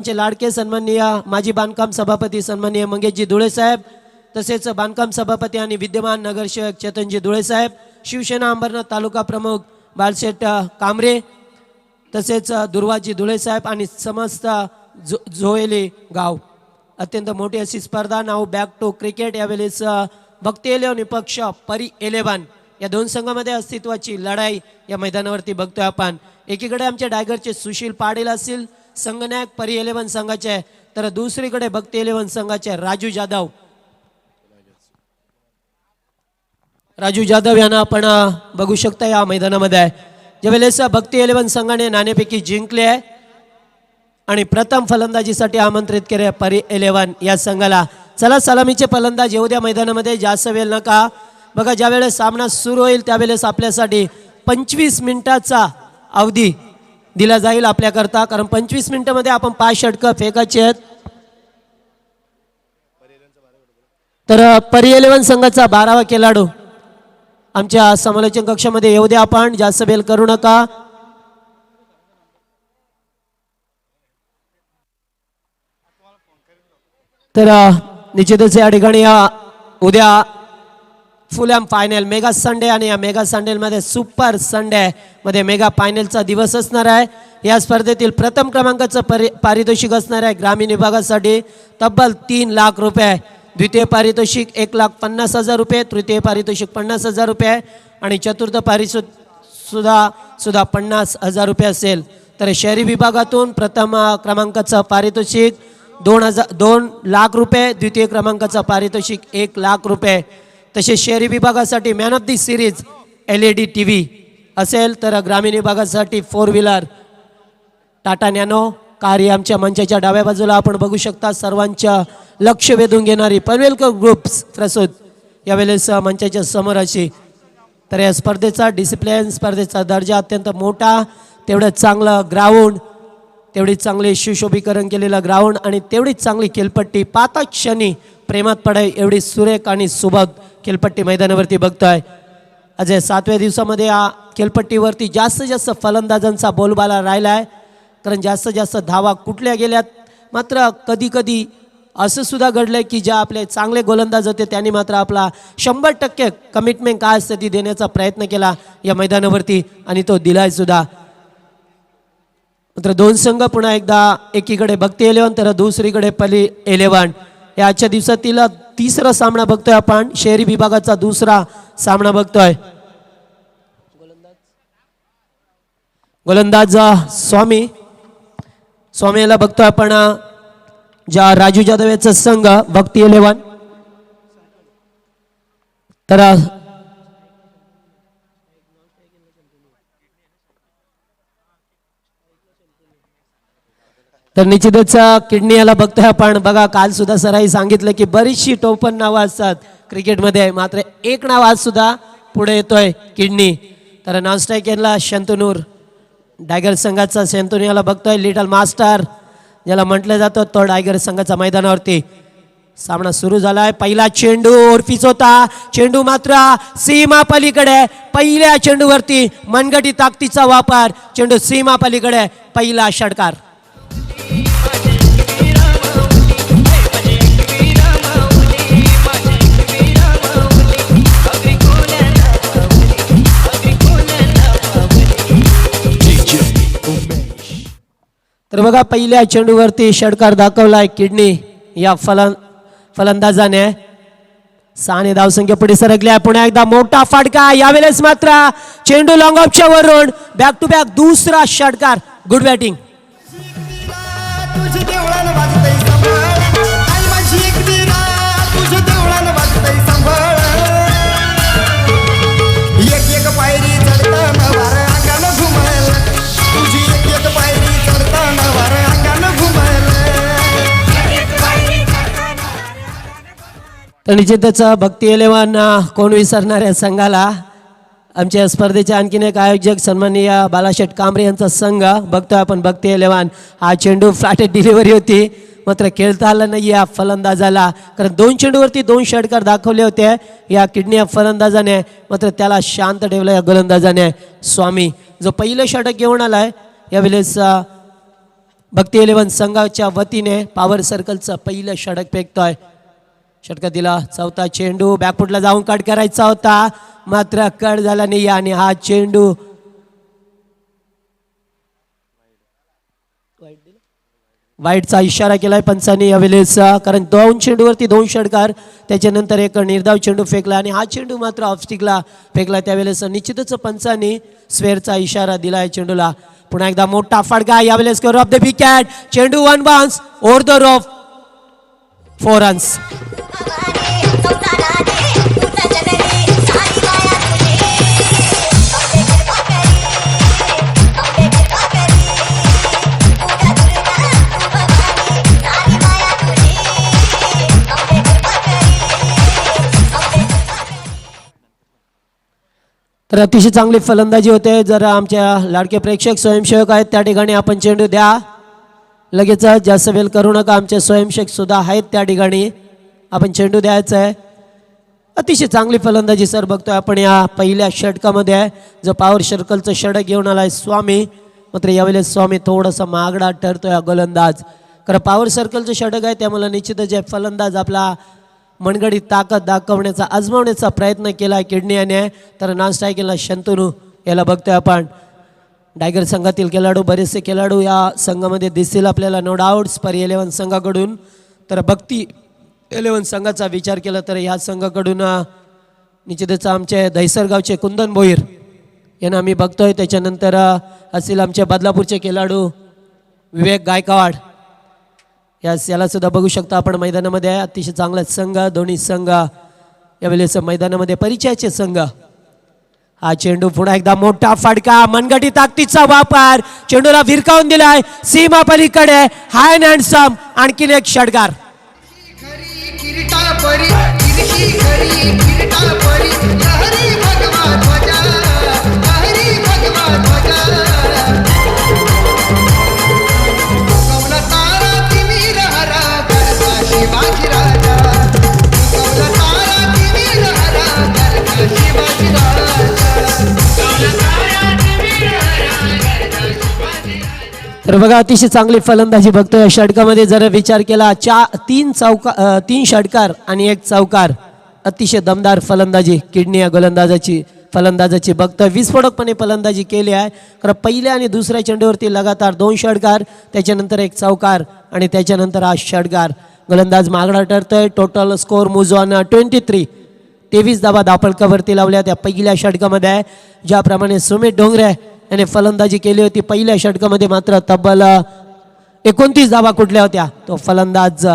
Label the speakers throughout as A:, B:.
A: चे लाडके सन्माननीय माजी बांधकाम सभापती सन्माननीय मंगेशजी धुळे साहेब, तसेच बांधकाम सभापती आणि विद्यमान नगरसेवक चेतनजी धुळे साहेब, शिवसेना अंबरनाथ तालुका प्रमुख बाळशेठ कामरे, तसेच दुर्वाजी धुळे साहेब आणि समस्त झोएले गाव. अत्यंत मोठी अशी स्पर्धा नाव बॅक टू क्रिकेट. यावेळेस भक्ती 11 विपक्ष परी 11 या दोन संघामध्ये अस्तित्वाची लढाई या मैदानावरती बघतोय आपण. एकीकडे आमच्या डायगरचे सुशील पाटील असतील संघनायक परी 11 संघाचे, तर दुसरीकडे भक्ती 11 संघाचे राजू जाधव यांना आपण बघू शकता या मैदानामध्ये. ज्यावेळेस भक्ती 11 संघाने नाणेफेकी जिंकले आहे आणि प्रथम फलंदाजीसाठी आमंत्रित केले परी 11 या संघाला. चला सलामीचे फलंदाज येऊ द्या मैदानामध्ये, जास्त वेळ नका. बघा ज्यावेळेस सामना सुरू होईल त्यावेळेस आपल्यासाठी 25 मिनिटाचा अवधी दिला जाईल आपल्याकरता, कारण 25 मिनिटांमध्ये आपण 5 षटकं फेकायचे आहेत. तर परी 11 संघाचा 12वा खेळाडू आमच्या समालोचन कक्षामध्ये येऊ द्या आपण, जास्त वेळ करू नका. तर निश्चितच या ठिकाणी उद्या full M final mega Sunday आणि या मेगा संडेमध्ये सुपर संडे मध्ये मेगा फायनलचा दिवस असणार आहे. या स्पर्धेतील प्रथम क्रमांकाचं पारितोषिक असणार आहे ग्रामीण विभागासाठी तब्बल 3 लाख रुपये, द्वितीय पारितोषिक 1,50,000 रुपये, तृतीय पारितोषिक 50,000 रुपये आणि चतुर्थ पारितोषिक सुद्धा 50,000 रुपये असेल. तर शहरी विभागातून प्रथम क्रमांकाचं पारितोषिक 2 लाख रुपये, द्वितीय क्रमांकाचं पारितोषिक 1 लाख रुपये. तसेच शहरी विभागासाठी man of the series LED TV असेल, तर ग्रामीण विभागासाठी 4 व्हीलर टाटा नॅनो कार आमच्या मंचाच्या डाव्या बाजूला आपण बघू शकता. सर्वांच्या लक्ष वेधून घेणारी पनवेलकर ग्रुप्स प्रस्तुत यावेळेस मंचाच्या समोर अशी. तर या स्पर्धेचा डिसिप्लिन, स्पर्धेचा दर्जा अत्यंत मोठा, तेवढं चांगलं ग्राउंड, तेवढीच चांगले सुशोभीकरण केलेलं ग्राउंड आणि तेवढीच चांगली खेळपट्टी, पाता क्षणी प्रेमात पडाय एवढी सुरेख आणि सुबक खेळपट्टी मैदानावरती बघतोय. आज 7व्या दिवसामध्ये या खेळपट्टीवरती जास्तीत जास्त फलंदाजांचा बोलबाला राहिला आहे, कारण जास्तीत जास्त धावा कुठल्या गेल्यात. मात्र कधी कधी असं सुद्धा घडलंय की ज्या आपले चांगले गोलंदाज होते त्यांनी मात्र आपला 100% कमिटमेंट काय असते ती देण्याचा प्रयत्न केला या मैदानावरती आणि तो दिलाय सुद्धा. मात्र दोन संघ पुन्हा एकदा, एकीकडे भक्ती 11 तर दुसरीकडे परी 11. या आजच्या दिवसातील तिसरा सामना बघतोय आपण, शहरी विभागाचा दुसरा सामना बघतोय. गोलंदाज स्वामीला बघतोय आपण, ज्या राजू जाधव याचा संघ भक्ती 11. तर निश्चितच किडनी याला बघतोय आपण. बघा काल सुद्धा सराई सांगितलं की बरीचशी टोपण नावं असतात क्रिकेटमध्ये, मात्र एक नाव आज सुद्धा पुढे येतोय, किडनी. तर नॉन स्ट्राईक याला शंतनूर डायगर संघाचा शंतनूर याला बघतोय, लिटल मास्टर ज्याला म्हटलं जातं तो डायगर संघाचा मैदानावरती. सामना सुरू झालाय. पहिला चेंडू ओरफीच होता, चेंडू मात्र सीमा पलीकडे, पहिल्या चेंडूवरती मनगटी ताकदीचा वापर, चेंडू सीमा पलीकडे, पहिला षटकार. तर बघा पहिल्या चेंडूवरती षटकार दाखवलाय किडनी या फलंदाजाने. 6 धावसंख्या पुढे सरकल्या. पुन्हा एकदा मोठा फटका, यावेळेस मात्र चेंडू लॉंग ऑफच्या वरून बॅक टू बॅक दुसरा षटकार. Good batting. तर निश्चितच भक्ती 11 कोण विसरणाऱ्या संघाला. आमच्या स्पर्धेचे आणखीन एक आयोजक सन्माननीय बाळाशेठ कामरे यांचा संघ बघतोय आपण, भक्ती 11. हा चेंडू फ्लॅट डिलिव्हरी होती, मात्र खेळता आलं नाही या फलंदाजाला, कारण 2 चेंडूवरती 2 षटकार दाखवले होते या किडनी या फलंदाजाने, मात्र त्याला शांत ठेवलं या गोलंदाजाने. स्वामी जो पहिलं षटक घेऊन आलाय यावेळेस भक्ती 11 संघाच्या वतीने पॉवर सर्कलचं पहिलं षटक फेकतोय. षटकातीला चौथा चेंडू बॅकफुटला जाऊन कट करायचा होता, मात्र कट झाला नाही आणि हा चेंडू वाईटचा इशारा केलाय पंचांनी यावेळेस, कारण 2 चेंडूवरती 2 षटकार, त्याच्यानंतर एक निर्धाव चेंडू फेकला आणि हा चेंडू मात्र ऑफस्टिकला फेकला. त्यावेळेस निश्चितच पंचांनी स्वेअरचा इशारा दिलाय चेंडूला. पुन्हा एकदा मोठा फटका यावेळेस स्कोर ऑफ द विकेट. चेंडू 1 bounce over the rough 4 runs. तर अतिशय चांगली फलंदाजी होते. जर आमच्या लाडके प्रेक्षक स्वयंसेवक आहेत त्या ठिकाणी आपण चेंडू द्या, लगेच जास्त वेळ करू नका. आमचे स्वयंसेवक सुद्धा आहेत त्या ठिकाणी, आपण चेंडू द्यायचा आहे. अतिशय चांगली फलंदाजी सर बघतोय आपण या पहिल्या षटकामध्ये. जो पॉवर सर्कलचं षटक घेऊन आलाय स्वामी, मात्र यावेळेस स्वामी थोडासा महागडा ठरतोय गोलंदाज. कारण पॉवर सर्कलचं षटक आहे त्यामुळे निश्चितच जे फलंदाज आपला मनगडीत ताकद दाखवण्याचा आजमावण्याचा प्रयत्न केला किडनी याने, तर नॉन स्ट्रायकिंगला शंतनू याला बघतोय आपण. टायगर संघातील खेळाडू बरेचसे खेळाडू या संघामध्ये दिसतील आपल्याला नो डाऊट स्पर 11 संघाकडून. तर भक्ती 11 संघाचा विचार केला तर ह्या संघाकडून निश्चितच आमचे दहिसरगावचे कुंदन भोईर यांना आम्ही बघतोय. त्याच्यानंतर असतील आमचे बदलापूरचे खेळाडू विवेक गायकवाड, याला सुद्धा बघू शकता आपण मैदानामध्ये. अतिशय चांगला संघ, दोन्ही संघ यावेळेस मैदानामध्ये परिचयाचे संघ. हा चेंडू पुन्हा एकदा मोठा फटका, मनगटी ताकदीचा वापर, चेंडूला विरकावून दिलाय सीमा पलीकडे. हाय अँड हँडसम आणखीन एक षटकार. तर बघा अतिशय चांगली फलंदाजी बघतोय षटकामध्ये. जर विचार केला 3 षटकार आणि 1 चौकार, अतिशय दमदार फलंदाजी किडनी या फलंदाजाची बघतोय. विस्फोटकपणे फलंदाजी केली आहे. कारण पहिल्या आणि दुसऱ्या चेंडूवरती लगातार 2 षटकार, त्याच्यानंतर 1 चौकार आणि त्याच्यानंतर हा षटकार. गोलंदाज मागडा ठरतोय. टोटल स्कोर मुजवान 23 धावा धावफलकावरती लावल्या त्या पहिल्या षटकामध्ये. ज्याप्रमाणे सुमित डोंगरे याने फलंदाजी केली होती पहिल्या षटकामध्ये, मात्र तब्बल 29 धावा कुठल्या होत्या. तो फलंदाज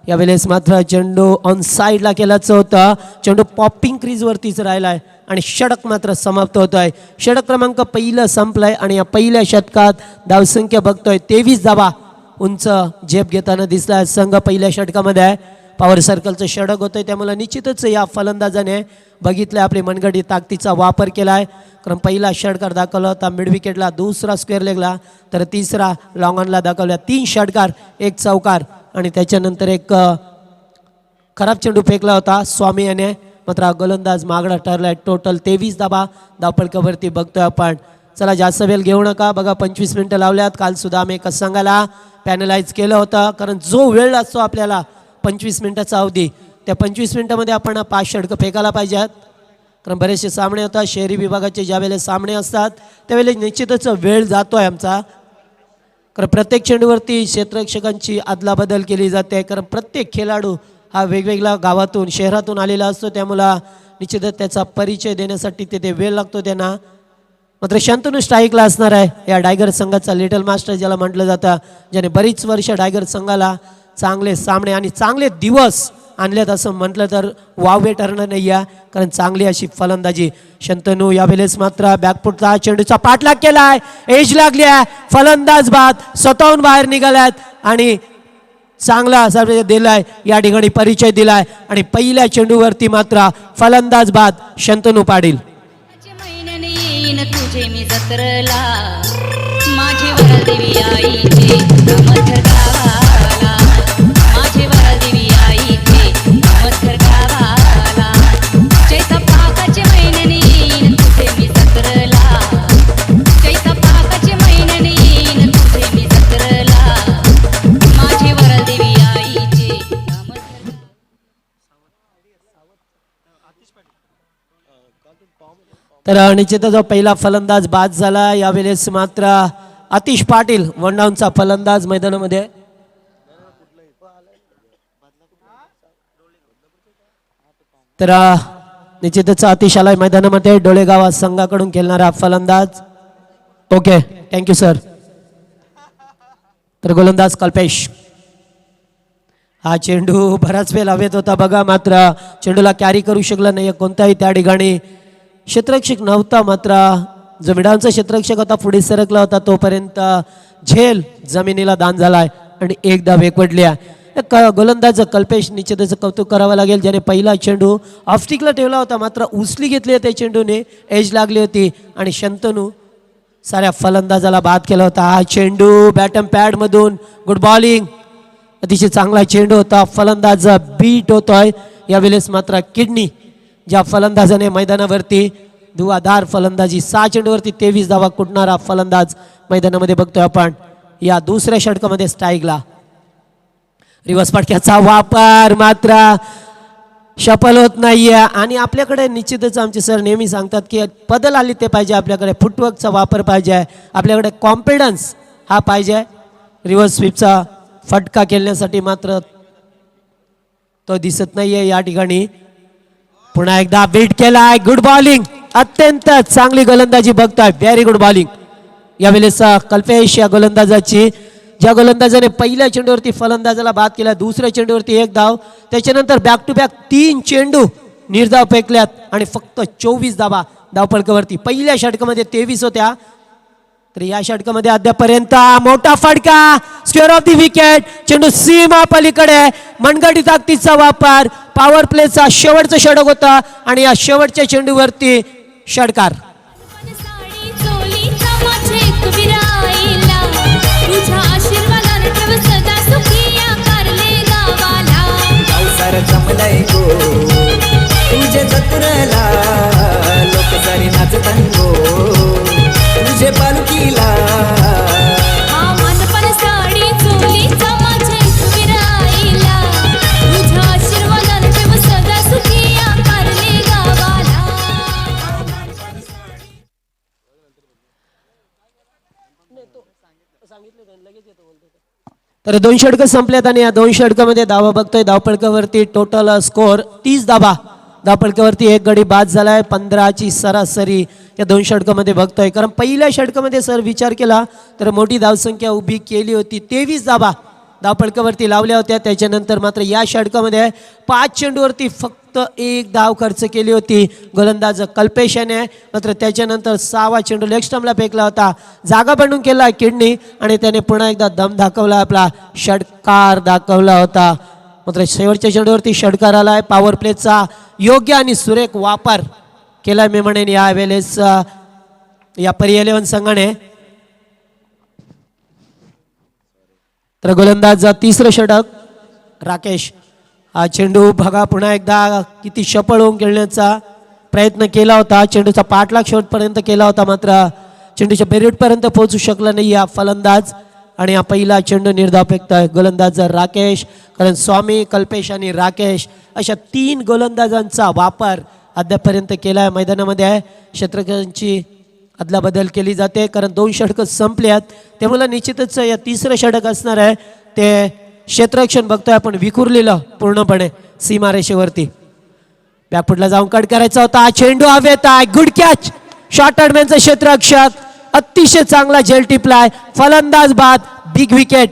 A: यावेळेस मात्र चेंडू ऑन साईडला केल्याचं होतं. चेंडू पॉपिंग क्रीजवरतीच राहिलाय आणि षटक मात्र समाप्त होत आहे. षटक क्रमांक पहिलं संपलंय आणि या पहिल्या षटकात धावसंख्या बघतोय 23 धावा उंच झेप घेताना दिसलाय संघ पहिल्या षटकामध्ये. पॉवर सर्कलचं षटक होतंय त्यामुळे निश्चितच या फलंदाजाने बघितलं आपली मनगडी ताकदीचा वापर केलाय. कारण पहिला षटकार दाखवला होता मिड विकेटला, दुसरा स्क्वेअर लेगला, तर तिसरा लॉंग ऑनला दाखवला. 3 षटकार 1 चौकार आणि त्याच्यानंतर एक खराब चेंडू फेकला होता स्वामी याने, मात्र गोलंदाज मागडा ठरलाय. टोटल 23 धावा धावफलकावरती बघतोय आपण. चला जास्त वेळ घेऊ नका. बघा 25 मिनिटं लावल्यात. काल सुद्धा आम्ही एका संघाला पॅनलाइज केलं होतं, कारण जो वेळ असतो आपल्याला 25 मिनिटाचा अवधी, त्या 25 मिनिटामध्ये आपण 5 षटकं फेकायला पाहिजेत. कारण बरेचसे सामने होतात शहरी विभागाचे, ज्यावेळेस सामने असतात त्यावेळेस निश्चितच वेळ जातो आहे आमचा. कारण प्रत्येक चेंडूवरती क्षेत्ररक्षकांची अदलाबदल केली जाते. कारण प्रत्येक खेळाडू हा वेगवेगळ्या गावातून शहरातून आलेला असतो, त्यामुळं निश्चितच त्याचा परिचय देण्यासाठी तिथे वेळ लागतो त्यांना. मात्र शंतनू स्ट्राईकला असणार आहे या टायगर संघाचा लिटल मास्टर ज्याला म्हटलं जातं, ज्याने बरीच वर्ष टायगर संघाला चांगले सामने आणि चांगले दिवस आणल्यात असं म्हटलं तर वावगे ठरणार नाही आहे. कारण चांगली अशी फलंदाजी शंतनू. यावेळेस मात्र बॅकफुटचा चेंडूचा पाठलाग केलाय, एज लागली आहे, फलंदाज बाद स्वतःहून बाहेर निघाल्यात आणि चांगला असा दिलाय या ठिकाणी परिचय दिलाय. आणि पहिल्या चेंडूवरती मात्र फलंदाज बाद शंतनू पाटील.
B: तुझे मी जत्रला माझे वरदेवी आईचे मथर गावाला, माझे वरदेवी आईचे मथर गावाला, चैत पाकाचे महिन्याने येईन तुझे मी जत्रला, चैत पाकाचे महिन्याने येईन तुझे मी जत्रला.
A: तर निश्चितच जो पहिला फलंदाज बाद झाला यावेळेस मात्र आतिश पाटील वन डाऊनचा फलंदाज मैदानामध्ये. तर निश्चितच आतिश आलाय मैदानामध्ये डोळेगाव संघाकडून खेळणारा फलंदाज. Okay thank you sir. तर गोलंदाज कल्पेश. हा चेंडू बराच वेळ हवेत होता बघा, मात्र चेंडूला कॅरी करू शकला नाही कोणताही त्या ठिकाणी क्षेत्ररक्षक नव्हता. मात्र जो मिडावचा क्षेत्ररक्षक होता पुढे सरकला होता तोपर्यंत झेल जमिनीला दान झालाय आणि एकदा वेगवडली आहे. गोलंदाज कल्पेश निश्चितच कौतुक करावं लागेल, ज्याने पहिला चेंडू ऑफस्टिकला ठेवला होता मात्र उचली घेतली होती चेंडूने, एज लागली होती आणि शंतनू साऱ्या फलंदाजाला बाद केला होता. हा चेंडू बॅटम पॅड मधून गुड बॉलिंग, अतिशय चांगला चेंडू होता. फलंदाज बीट होतोय यावेळेस मात्र किडनी ज्या फलंदाजाने मैदानावरती धुवाधार फलंदाजी 6 चेंडूवरती 23 धावा कुटणारा फलंदाज मैदानामध्ये बघतोय आपण. या दुसऱ्या षटकामध्ये स्ट्राईकला रिवर्स फटक्याचा वापर मात्र सफल होत नाहीये. आणि आपल्याकडे निश्चितच आमचे सर नेहमी सांगतात की बदल आले ते पाहिजे, आपल्याकडे फुटवर्कचा वापर पाहिजे, आपल्याकडे कॉन्फिडन्स हा पाहिजे. रिवर्स स्वीपचा फटका खेळण्यासाठी मात्र तो दिसत नाहीये या ठिकाणी. पुन्हा एकदा बीट केलाय, गुड बॉलिंग, अत्यंत चांगली गोलंदाजी बघताय, व्हेरी गुड बॉलिंग यावेळेस कल्पेश या गोलंदाजाची. ज्या गोलंदाजाने पहिल्या चेंडूवरती फलंदाजाला बाद केला, दुसऱ्या चेंडूवरती 1 धाव, त्याच्यानंतर बॅक टू बॅक 3 चेंडू निर्धाव फेकल्यात आणि फक्त 24 धावा धावफलकावरती. पहिल्या षटकामध्ये 23 होत्या, तर या षटकामध्ये अद्यापर्यंत मोठा फटका, स्क्वेअर ऑफ दी विकेट, चेंडू सीमा पलीकडे, मनगटी ताकदीचा वापर, पॉवर प्लेचा शेवटचं षटक होता आणि या शेवटच्या चेंडूवरती षटकार.
C: तुझे चतुरला लोक सारी नाचतांगो तुझे पालखीला
A: तर 2 षटकं संपल्यात आणि या 2 षटकामध्ये धावा बघतोय धावफलकावरती टोटल स्कोर 30 धावा. धावफलकावरती 1 गडी बाद झालाय, 15ची सरासरी या 2 षटकामध्ये बघतोय. कारण पहिल्या षटकामध्ये सर विचार केला तर मोठी धावसंख्या उभी केली होती, 23 धावा धावफलकावरती लावल्या होत्या. त्याच्यानंतर मात्र या षटकामध्ये 5 चेंडूवरती फक्त 1 धाव खर्च केली होती गोलंदाज कल्पेश याने. मात्र त्याच्यानंतर 6वा चेंडू लेग स्टंपला फेकला होता, जागा बनवून केला किडनी आणि त्याने पुन्हा एकदा दम दाखवला, आपला षटकार दाखवला होता. मात्र शेवटच्या चेंडूवरती षटकार आलाय. पॉवर प्लेचा योग्य आणि सुरेख वापर केला मी म्हणेन या वेळेस या परी 11 संघाने. तर गोलंदाज तिसरं षटक राकेश. हा चेंडू बघा पुन्हा एकदा किती सफळ होऊन खेळण्याचा प्रयत्न केला होता, चेंडूचा पाठलाग शेवटपर्यंत केला होता, मात्र चेंडूच्या बेरीटपर्यंत पोहोचू शकला नाही हा फलंदाज. आणि हा पहिला चेंडू निर्धाव फेकतोय गोलंदाज राकेश. कारण स्वामी, कल्पेश आणि राकेश अशा 3 गोलंदाजांचा वापर अद्यापर्यंत केला आहे मैदानामध्ये. क्षेत्ररक्षकांची अदलाबदल केली जाते कारण 2 षटकं संपल्यात, त्यामुळे निश्चितच या तिसरं षटक असणार आहे ते क्षेत्ररक्षण बघतोय आपण विखुरलेलं पूर्णपणे सीमारेषेवरती. बॅकफुटला जाऊन कट करायचा होता, चेंडू हवेत आहे, गुड कॅच, शॉर्ट हँडमॅनचा क्षेत्ररक्षक अतिशय चांगला झेल टिपलाय, फलंदाज बाद, बिग विकेट.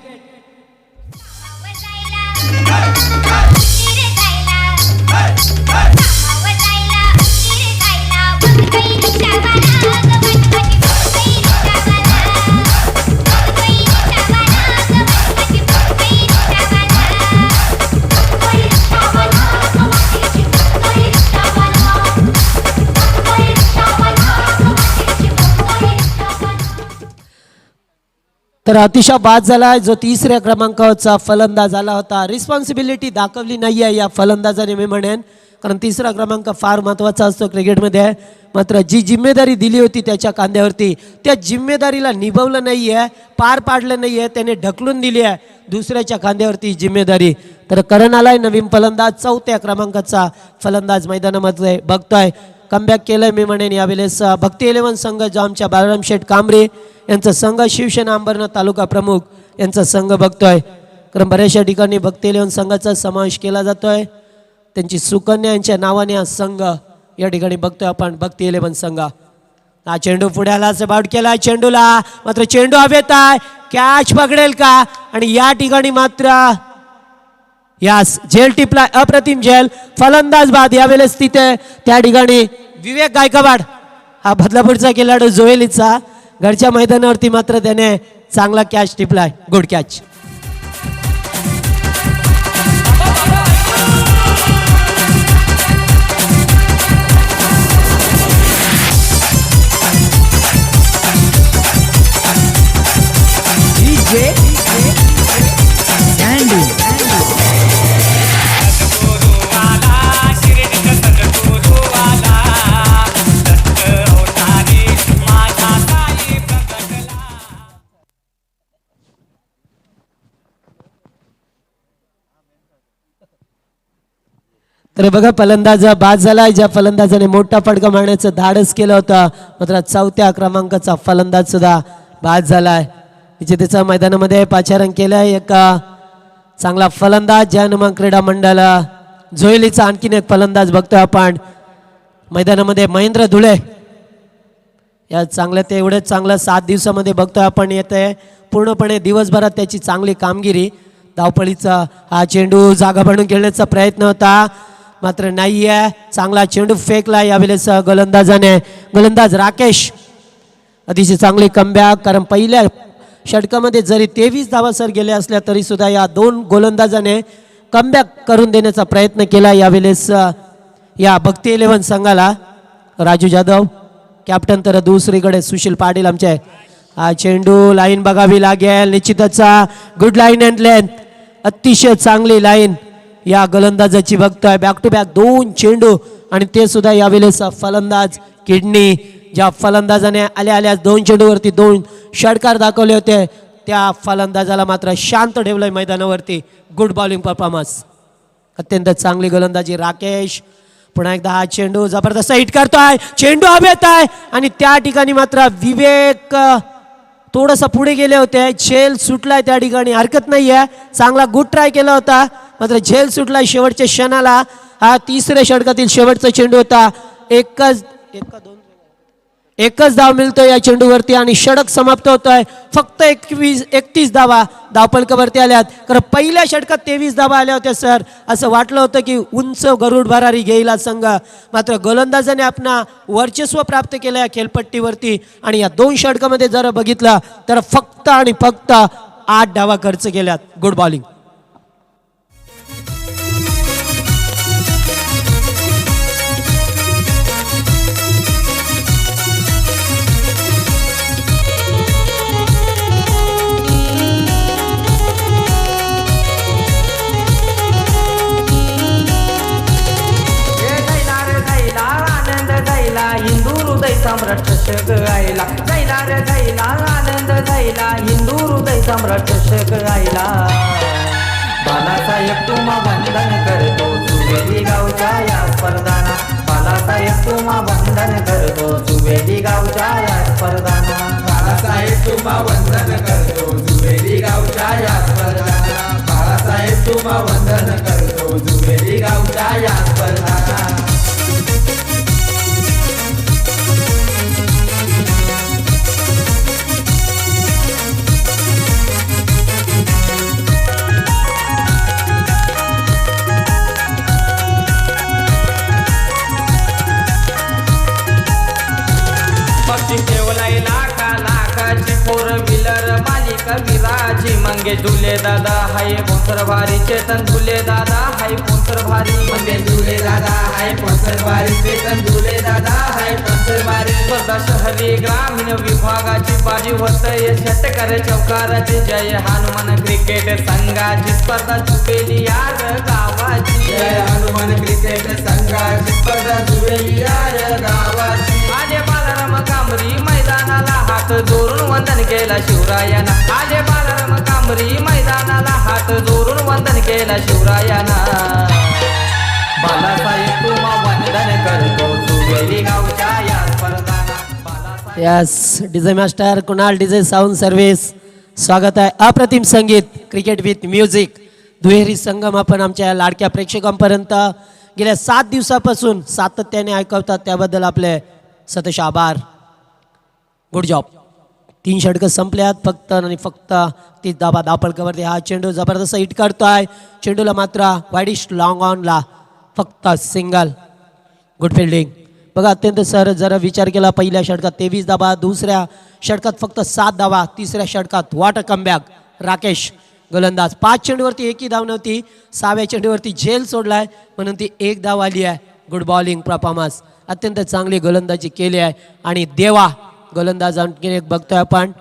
A: तर अतिशय बाद झाला जो 3ऱ्या क्रमांकाचा फलंदाज आला होता. रिस्पॉन्सिबिलिटी दाखवली नाही आहे या फलंदाजाने मी म्हणेन, कारण 3रा क्रमांक फार महत्त्वाचा असतो क्रिकेटमध्ये. मात्र जी जिम्मेदारी दिली होती त्याच्या खांद्यावरती त्या जिम्मेदारीला निभावलं नाही आहे, पार पाडलं नाही आहे, त्याने ढकलून दिली आहे दुसऱ्याच्या खांद्यावरती जिम्मेदारी. तर करण आलाय नवीन फलंदाज, 4थ्या क्रमांकाचा फलंदाज मैदानामध्ये बघतोय. कमबॅक केलंय मी म्हणेन यावेळेस भक्ती 11 संघ जो आमच्या बाळराम शेठ कांबरे यांचा संघ शिवसेना अंबरनाथ तालुका प्रमुख यांचा संघ बघतोय. कारण बऱ्याचशा ठिकाणी भक्ती 11 संघाचा समावेश केला जातोय. त्यांची सुकन्या यांच्या नावाने हा संघ या ठिकाणी बघतोय आपण भक्ती 11 संघ. हा चेंडू पुढ्याला बाउट केला चेंडूला मात्र चेंडू हवेत आहे कॅच पकडेल का आणि या ठिकाणी मात्र यास झेल टिपला अप्रतिम झेल फलंदाज बाद यावेळेस तिथे त्या ठिकाणी विवेक गायकवाड हा बदलापूरचा खेळाडू जोएलीचा घरच्या मैदानावरती मात्र त्याने चांगला कॅच टिपलाय गुड कॅच. तर बघा फलंदाज बाद झालाय. ज्या फलंदाजाने मोठा फटका मारण्याचं धाडस केलं होतं मात्र 4थ्या क्रमांकाचा फलंदाज सुद्धा बाद झालाय. तिथे त्याचा मैदानामध्ये पाचारण केलंय एक चांगला फलंदाज ज्या हनुमान क्रीडा मंडळ जोएलीचा आणखीन एक फलंदाज बघतोय आपण मैदानामध्ये महेंद्र धुळे या चांगल्या ते एवढंच चांगलं 7 दिवसामध्ये बघतोय आपण येते पूर्णपणे दिवसभरात त्याची चांगली कामगिरी. धावपळीचा हा चेंडू जागा बनवून खेळण्याचा प्रयत्न होता मात्र नाही आहे. चांगला चेंडू फेकला यावेळेस गोलंदाज राकेश अतिशय चांगली कमबॅक. कारण पहिल्या षटकामध्ये जरी 23 धावा सर गेले असल्या तरी सुद्धा या 2 गोलंदाजाने कमबॅक करून देण्याचा प्रयत्न केला यावेळेस या भक्ती 11 संघाला. राजू जाधव कॅप्टन तर दुसरीकडे सुशील पाटील आमचे. हा चेंडू लाईन बघावी लागेल निश्चितच गुड लाईन अँड लेंथ अतिशय चांगली लाईन या गोलंदाजाची बघतोय. बॅक टू बॅक 2 चेंडू आणि ते सुद्धा यावेळेस फलंदाज किडनी ज्या फलंदाजाने आल्या 2 चेंडूवरती 2 षटकार दाखवले होते त्या फलंदाजाला मात्र शांत ठेवलंय मैदानावरती. गुड बॉलिंग परफॉर्मन्स अत्यंत चांगली गोलंदाजी राकेश. पुन्हा एकदा हा चेंडू जबरदस्त हिट करतोय चेंडू हवेत आहे आणि त्या ठिकाणी मात्र विवेक थोडंसं पुढे गेले होते. झेल सुटलाय त्या ठिकाणी हरकत नाहीये. चांगला गुड ट्राय केला होता मात्र झेल सुटलाय शेवटच्या क्षणाला. हा 3ऱ्या षटकातील शेवटचा चेंडू होता. एकच धाव मिळतोय या चेंडूवरती आणि षटक समाप्त होतोय. फक्त 31 धावा धावपलकावरती आल्यात. कारण पहिल्या षटकात 23 धावा आल्या होत्या सर. असं वाटलं होतं की उंच गरुड भरारी घेईल संघ मात्र गोलंदाजाने आपला वर्चस्व प्राप्त केलं या खेळपट्टीवरती आणि या 2 षटकामध्ये जर बघितलं तर फक्त आणि फक्त 8 धावा खर्च केल्यात. Good bowling.
C: सम्राट चषक आईला जायला रे जायला आनंद जायला हिंदू हृदय सम्राट चषक आईला. बालासाहेब तुम्हा वंदन करतो सुवेदी गावच्या या स्पर्धाना. बालासाहेब तुम्हा वंदन करतो सुवेदी गावच्या या स्पर्धाना. बालासाहेब तुम्हा वंदन करतो सुवेदी गावच्या या स्पर्धाना. बालासाहेब तुम्हा वंदन करतो सुवेदी गावच्या या स्पर्धाना. विराजी मंगेश दुले दादा हाय पोंसर भारी चेतन दुले दादा हाय पोंसर भारी मंगेश दुले दादा हाय पोंसर भारी चेतन दुले दादा हाय पोंसर भारी. स्पर्धा शहरी ग्रामीण विभागाची बाजी होतय षटकार चौकाराची. जय हनुमान क्रिकेट संघाची स्पर्धा जुबेली यार गावाची. जय हनुमान क्रिकेट संघाची स्पर्धा जुबेली यार गावाची. आले बालाराम कांबरी मैदानाला हात जोडून वंदन केला शिवरायाना. आले बालाराम कांबरी मैदानाला हात जोडून वंदन केला शिवरायाना. बालासाहेब तुम्हा वंदन करतो सुवे अंधेरी गावच्या या स्पर्धांना Balasaheb
A: yes DJ master Kunal DJ sound service स्वागत आहे. अप्रतिम संगीत क्रिकेट विथ म्युझिक दुहेरी संगम आपण आमच्या लाडक्या प्रेक्षकांपर्यंत गेल्या 7 दिवसापासून सातत्याने ऐकवतात त्याबद्दल आपले सतत आभार. Good job. 3 षटकं संपल्यात फक्त आणि फक्त 30 धावा धापळकावरती हा चेंडू जबरदस्त हिट करतोय. चेंडूला मात्र वाईडिश लॉंग ऑनला फक्त सिंगल. Good fielding. बघा अत्यंत सर जरा विचार केला पहिल्या षटकात 23 धावा, दुसऱ्या षटकात फक्त 7 धावा, तिसऱ्या षटकात व्हॉट अ कमबॅक. राकेश गोलंदाज 5 चेंडूवरती एकही धाव नव्हती, 6व्या चेंडूवरती झेल सोडलाय म्हणून ती 1 धाव आली आहे. Good bowling performance. अत्यंत चांगली गोलंदाजी केली आहे. आणि देवा गोलंदाज आणखी एक बघतोय आपण.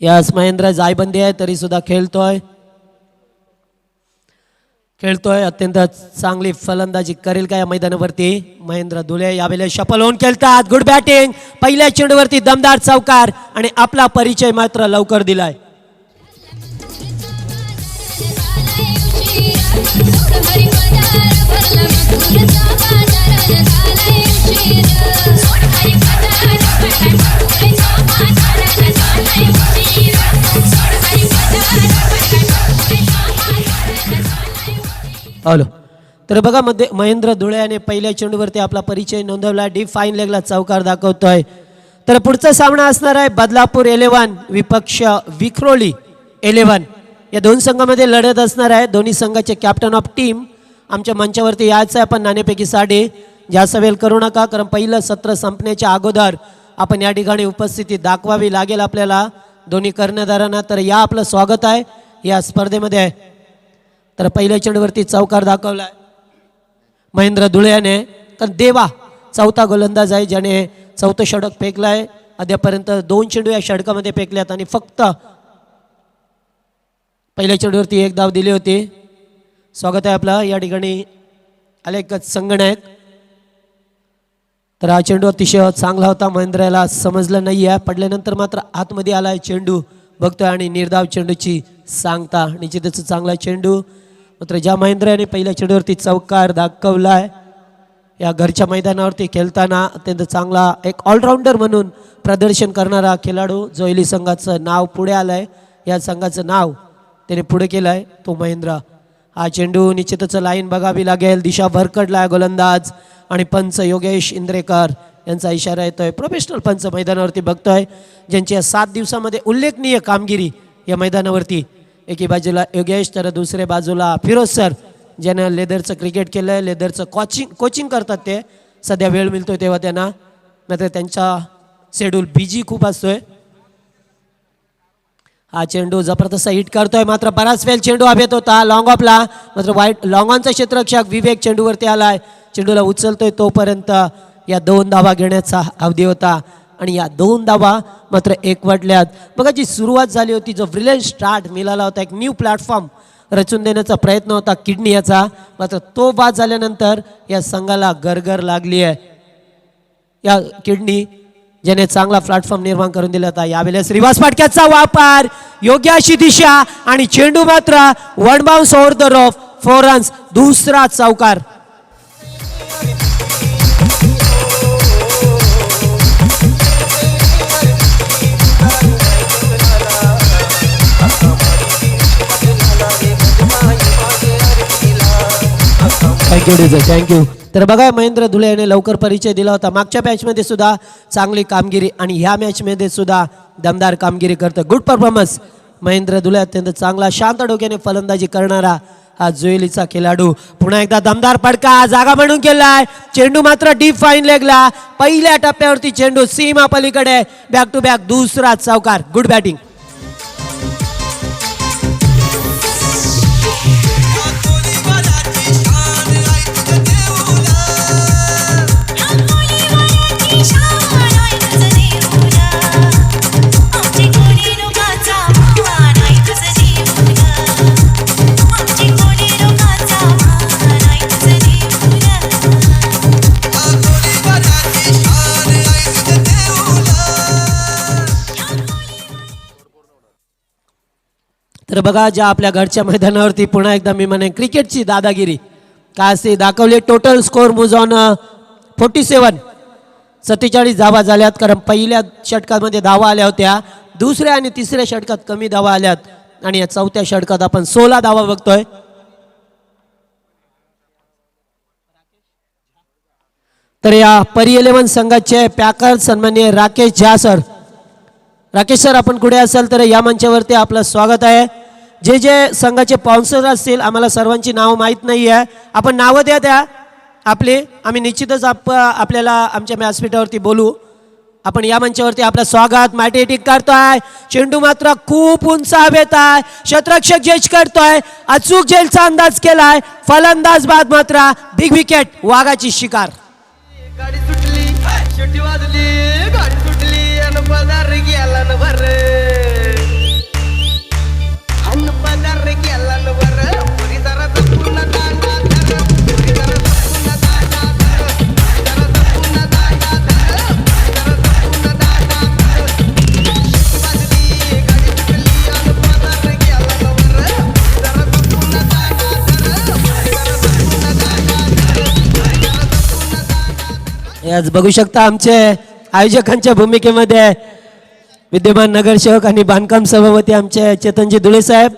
A: यस महेंद्र जायबंदी आहे तरी सुद्धा खेळतोय अत्यंत चांगली फलंदाजी करेल का या मैदानावरती. महेंद्र धुले यावेळेला शफल होऊन खेळतात. Good batting. पहिल्या चेंडूवरती दमदार चौकार आणि आपला परिचय मात्र लवकर दिलाय. हॅलो. तर बघा मध्ये महेंद्र धुळे याने पहिल्या चेंडूवरती आपला परिचय नोंदवला. डीप फाईन लेगला चौकार दाखवतोय. तर पुढचा सामना असणार आहे बदलापूर 11 विपक्ष विक्रोली 11. या दोन संघामध्ये लढत असणार आहे. दोन्ही संघाचे कॅप्टन ऑफ टीम आमच्या मंचावरती यायचं आहे. पण नाणेपैकी 6 जास्त वेळ करू नका कारण पहिलं सत्र संपण्याच्या अगोदर आपण या ठिकाणी उपस्थिती दाखवावी लागेल आपल्याला दोन्ही कर्णधारांना. तर या आपलं स्वागत आहे या स्पर्धेमध्ये. तर पहिल्या चेंडूवरती चौकार दाखवलाय महेंद्र धुळे याने. तर देवा चौथा गोलंदाज आहे ज्याने चौथं षटक फेकलाय. अद्यापर्यंत 2 चेंडू या षटकामध्ये फेकल्यात आणि फक्त पहिल्या चेंडूवरती 1 धाव दिली होती. स्वागत आहे आपलं या ठिकाणी अलेकच संगणक. तर हा चेंडू अतिशय चांगला होता. महेंद्रला समजलं नाही आहे. पडल्यानंतर मात्र आतमध्ये आलाय चेंडू बघतोय आणि निर्धाव चेंडूची सांगता. निश्चितच चांगला चेंडू. मात्र ज्या महेंद्र याने पहिल्या चेंडूवरती चौकार दाखवलाय या घरच्या मैदानावरती खेळताना अत्यंत चांगला एक ऑलराऊंडर म्हणून प्रदर्शन करणारा खेळाडू जोयली संघाचं नाव पुढे आलंय. या संघाचं नाव त्याने पुढे केलं आहे तो महेंद्र. हा चेंडू निश्चितच लाईन बघावी लागेल. दिशा भरकडला गोलंदाज आणि पंच योगेश इंद्रेकर यांचा इशारा येतोय. प्रोफेशनल पंच मैदानावरती बघतोय ज्यांची या 7 दिवसामध्ये उल्लेखनीय कामगिरी या मैदानावरती. एकी बाजूला योगेश तर दुसऱ्या बाजूला फिरोज सर ज्यानं लेदरचं क्रिकेट केलं आहे. लेदरचं कोचिंग करतात ते. सध्या वेळ मिळतोय तेव्हा त्यांना. मात्र त्यांचा शेड्यूल बिजी खूप असतोय. हा चेंडू जबरदस्त हिट करतोय. मात्र बराच वेळ चेंडू हवेत होता लॉंग ऑफला. मात्र वाईट लॉंग ऑनचा क्षेत्ररक्षक विवेक चेंडूवरती आलाय. चेंडूला उचलतोय तोपर्यंत या 2 धावा घेण्याचा अवधी होता आणि या 2 धावा मात्र एकवटल्यात. बघा जी सुरुवात झाली होती जो ब्रिलियंट स्टार्ट मिळाला होता एक न्यू प्लॅटफॉर्म रचून देण्याचा प्रयत्न होता किडनी याचा. मात्र तो बाद झाल्यानंतर या संघाला गरगर लागली आहे. या किडनी ज्याने चांगला प्लॅटफॉर्म निर्माण करून दिला होता. यावेळेस रिवर्स फटक्याचा वापर योग्य अशी दिशा आणि चेंडू मात्र 1 bounce over the rough 4 runs. दुसरा चौकार. थँक्यू. तर बघा महेंद्र धुळे याने लवकर परिचय दिला होता. मागच्या मॅचमध्ये सुद्धा चांगली कामगिरी आणि ह्या मॅचमध्ये सुद्धा दमदार कामगिरी करतो. Good performance Mahendra Dhule. अत्यंत चांगला शांत डोक्याने फलंदाजी करणारा हा जोयलीचा खेळाडू. पुन्हा एकदा दमदार फटका जागा म्हणून केलाय. चेंडू मात्र डीप फाईन लेगला. पहिल्या टप्प्यावरती चेंडू सीमा पलीकडे. बॅक टू बॅक दुसरा चौकार. Good batting. तर बघा ज्या आपल्या घरच्या मैदानावरती पुन्हा एकदा मी म्हणेन क्रिकेटची दादागिरी काय असते दाखवली. टोटल स्कोर मूज ऑन 47 धावा झाल्यात, कारण पहिल्या षटकामध्ये धावा आल्या होत्या, दुसऱ्या आणि तिसऱ्या षटकात कमी धावा आल्यात आणि या चौथ्या षटकात आपण 16 धावा बघतोय. तर या परी 11 संघाचे पॅकर सन्माननीय राकेश झा सर. राकेश सर, आपण कुठे असाल तर या मंचावरती आपलं स्वागत आहे. जे जे संघाचे स्पॉन्सर असतील, आम्हाला सर्वांची नाव माहीत नाही आहे, आपण नावं द्या त्या आपले, आम्ही निश्चितच आपल्याला आमच्या व्यासपीठावरती बोलू. आपण या मंचावरती आपलं स्वागत मॅटेटिक करतोय. चेंडू मात्र खूप उंच हवेत आहे, क्षेत्ररक्षक जज करतोय, अचूक झेलचा अंदाज केलाय, फलंदाज बाद मात्र बिग विकेट, वाघाची शिकार.
D: गाडी सुटली, शेवटी वाजली, गाडी सुटली अन पदार गेला न भर, अन पदार गेला न भर, पुरी जरा जपून दांडा धर, पुरी जरा जपून दांडा धर, जरा जपून दांडा धर, जरा जपून दांडा धर, शेवटी वाजली, गाडी सुटली अन पदार गेला न भर, जरा जपून दांडा धर, जरा जपून दांडा धर.
A: आज बघू शकता आमचे आयोजकांच्या भूमिकेमध्ये विद्यमान नगरसेवक आणि बांधकाम सभापती आमचे चेतनजी धुळे साहेब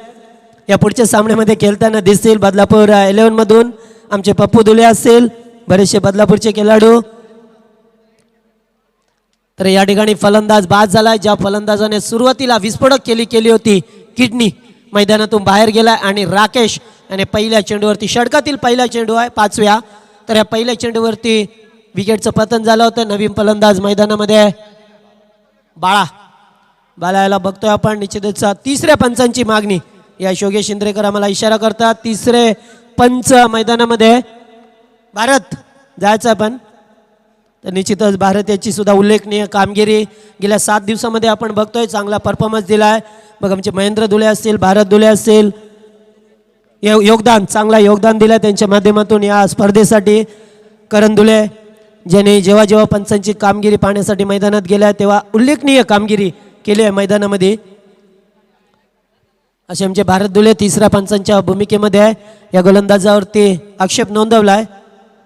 A: या पुढच्या सामन्यामध्ये खेळताना दिसतील. बदलापूर 11 मधून आमचे पप्पू धुळे असतील, बरेचसे बदलापूरचे खेळाडू. तर या ठिकाणी फलंदाज बाद झालाय. ज्या फलंदाजाने सुरुवातीला विस्फोटक केली होती, किडनी मैदानातून बाहेर गेलाय आणि राकेश याने पहिल्या चेंडूवरती, षटकातील पहिला चेंडू आहे 5व्या, तर या पहिल्या चेंडूवरती विकेटचं पतन झालं होतं. नवीन फलंदाज मैदानामध्ये बाळा याला बघतोय आपण. निश्चितच तिसऱ्या पंचांची मागणी, या योगेश इंद्रेकर आम्हाला इशारा करतात. तिसरे पंच मैदानामध्ये भारत जायचं पण, तर निश्चितच भारत याची सुद्धा उल्लेखनीय कामगिरी गेल्या 7 दिवसामध्ये आपण बघतोय, चांगला परफॉर्मन्स दिलाय. बघ आमचे महेंद्र धुळे असतील, भारत धुळे असतील, चांगला योगदान दिलं त्यांच्या माध्यमातून या स्पर्धेसाठी. करण धुळे ज्याने जेव्हा पंचांची कामगिरी पाहण्यासाठी मैदानात गेल्या तेव्हा उल्लेखनीय कामगिरी केली आहे मैदानामध्ये. असे आमचे भारत धुळे तिसऱ्या पंचांच्या भूमिकेमध्ये आहे. या गोलंदाजावरती आक्षेप नोंदवलाय.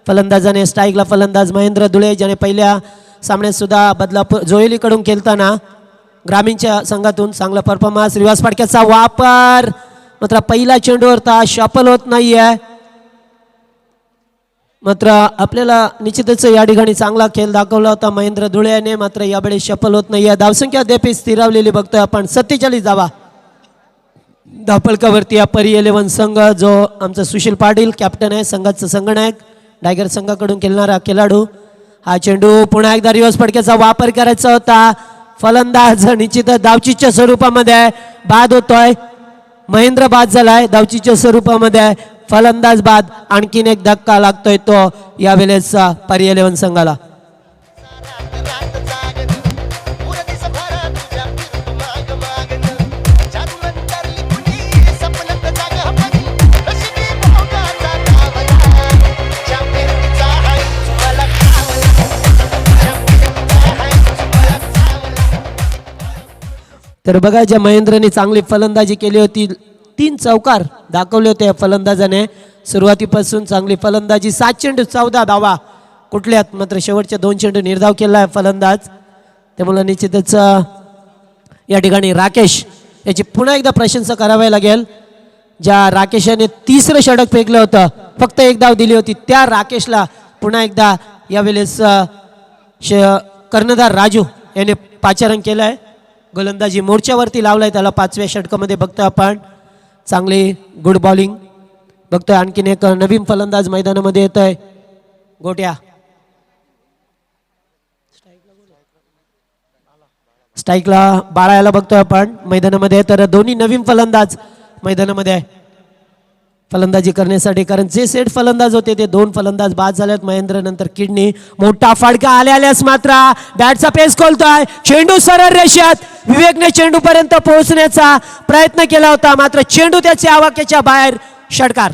A: फलंदाजाने स्ट्राईकला फलंदाज महेंद्र धुळे, ज्याने पहिल्या सामन्यात सुद्धा बदलापूर जोयलीकडून खेळताना ग्रामीणच्या संघातून चांगला परफॉर्मन्स. रिवर्स फटक्याचा वापर, मात्र पहिला चेंडूवर तर शफल होत नाहीये. मात्र आपल्याला निश्चितच या ठिकाणी चांगला खेळ दाखवला होता महेंद्र धुळे याने, मात्र यावेळी सफल होत नाहीये. धावसंख्या अद्याप स्थिरावलेली बघतोय आपण, 47 धावा. धावफलकावरती या परी 11 संघ, जो आमचा सुशील पाटील कॅप्टन आहे, संघाचा संघनायक, टायगर संघाकडून खेळणारा खेळाडू. हा चेंडू पुन्हा एकदा रिवर्स फटक्याचा वापर करायचा होता. फलंदाज निश्चितच धावचीच्या स्वरूपामध्ये बाद होतोय. महेंद्र बाद झालाय धावचीच्या स्वरूपामध्ये, फलंदाज बाद. आणखीन एक धक्का लागतोय तो यावेळेस परी 11 संघाला. तर बघा, ज्या महेंद्रने चांगली फलंदाजी केली होती, 3 चौकार दाखवले होते या फलंदाजाने. सुरुवातीपासून चांगली फलंदाजी, 7 चेंडू 14 धावा कुठल्यात, मात्र शेवटच्या 2 चेंडू निर्धाव केला आहे फलंदाज. त्यामुळे निश्चितच या ठिकाणी राकेश याची पुन्हा एकदा प्रशंसा करावी लागेल. ज्या राकेशाने तिसरं षटक फेकलं होतं, फक्त 1 धाव दिली होती, त्या राकेशला पुन्हा एकदा यावेळेस कर्णधार राजू याने पाचारण केलं आहे. गोलंदाजी मोर्चावरती लावलाय त्याला 5व्या षटकामध्ये बघतोय आपण. चांगली गुड बॉलिंग बघतोय. आणखीन एक नवीन फलंदाज मैदानामध्ये येतोय, गोट्या. स्ट्राईकला बाळा याला बघतोय आपण मैदानामध्ये. तर दोन्ही नवीन फलंदाज मैदानामध्ये आहे फलंदाजी करण्यासाठी, कारण जे सेट फलंदाज होते ते 2 फलंदाज बाद झालेत. महेंद्र नंतर किडनी. मोठा फडका आल्यास मात्र बॅटचा पेस खोलतोय. चेंडू सरळ रेषेत, विवेकने चेंडू पर्यंत पोहोचण्याचा प्रयत्न केला होता, मात्र चेंडू त्याच्या आवाक्याच्या बाहेर. षटकार.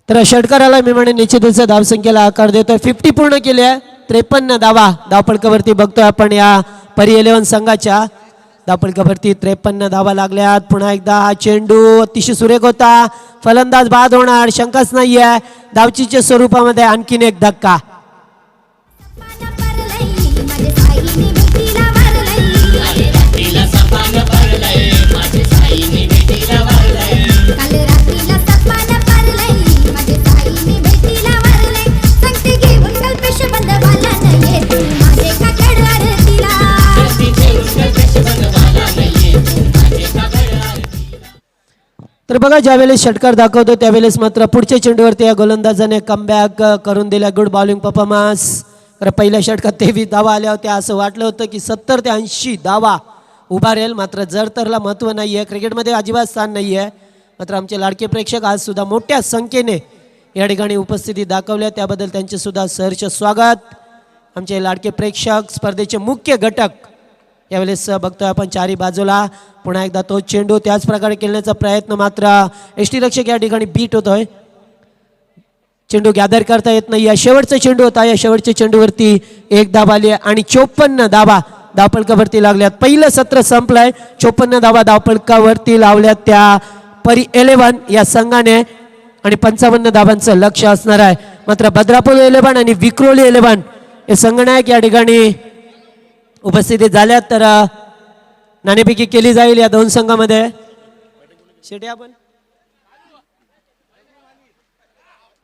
A: तर षटकाराला मी म्हणे निश्चितच धावसंख्येला आकार देतोय. 50 पूर्ण केली आहे. 53 धावा धावपळकावरती बघतोय आपण या परी 11 संघाच्या धावपळकावरती 53 धावा लागल्यात. पुन्हा एकदा हा चेंडू अतिशय सुरेख होता. फलंदाज बाद होणार शंकाच नाहीये. धावचीच्या स्वरूपामध्ये आणखीन एक धक्का. तर बघा ज्यावेळेस षटकार दाखवतो त्यावेळेस मात्र पुढच्या चेंडूवरती या गोलंदाजाने कमबॅक करून दिला. Good bowling performance. तर पहिल्या षटकात 23 धावा आल्या होत्या. असं वाटलं होतं की 70 ते 80 धावा उभा राहील. मात्र जडतरला महत्त्व नाही आहे. क्रिकेटमध्ये अजिबात स्थान नाही आहे. मात्र आमचे लाडके प्रेक्षक आज सुद्धा मोठ्या संख्येने या ठिकाणी उपस्थिती दाखवल्या त्याबद्दल त्यांचे सुद्धा सहर्ष स्वागत. आमचे लाडके प्रेक्षक स्पर्धेचे मुख्य घटक यावेळेस बघतोय आपण चारी बाजूला. पुन्हा एकदा तो चेंडू त्याच प्रकारे खेळण्याचा प्रयत्न मात्र एसटी रक्षक या ठिकाणी बीट होतोय. चेंडू गॅदर करता येत नाही. शेवटचा चेंडू होता. या शेवटच्या चेंडूवरती एक धाव आली आणि 54 धावा धावपळकावरती लागल्यात. पहिलं सत्र संपलंय. 54 धावा धावपळकावरती लावल्यात त्या परी 11 या संघाने आणि 55 धावांचं लक्ष असणार आहे. मात्र भद्रापूर 11 आणि विक्रोली 11 हे संघनायक या ठिकाणी उपस्थिती झाल्यात. तर नाणेफेकी केली जाईल या दोन संघामध्ये. शेटे आपण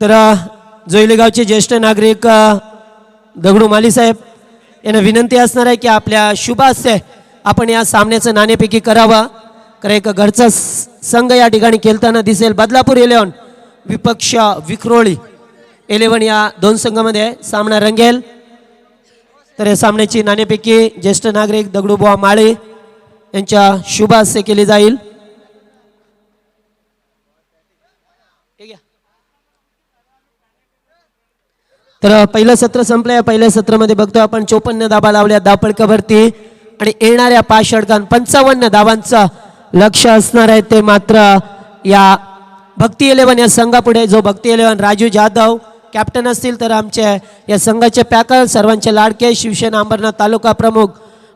A: तर जोईली गावचे ज्येष्ठ नागरिक दगडू माली साहेब यांना विनंती असणार आहे की आपल्या शुभ हस्ते आपण या सामन्याचं नाणेफेकी करावं. कारण एक घरचा संघ या ठिकाणी खेळताना दिसेल. बदलापूर 11 विपक्ष विक्रोळी 11 या दोन संघामध्ये सामना रंगेल. तर या सामन्याची नाणेफेकी ज्येष्ठ नागरिक दगडूबुवा माळे यांच्या शुभ हस्ते केली जाईल. तर पहिलं सत्र संपलंय. पहिल्या सत्रामध्ये बघतोय आपण 54 धावा लावल्या धावपळकावरती आणि येणाऱ्या 5 षटकांत 55 धावांचं लक्ष असणार आहे. ते मात्र या भक्ती 11 या संघापुढे. जो भक्ती 11 राजू जाधव कॅप्टन असतील तर आमच्या या संघाचे पॅकर सर्वांचे लाडके शिवसेना अंबरनाथ तालुका प्रमुख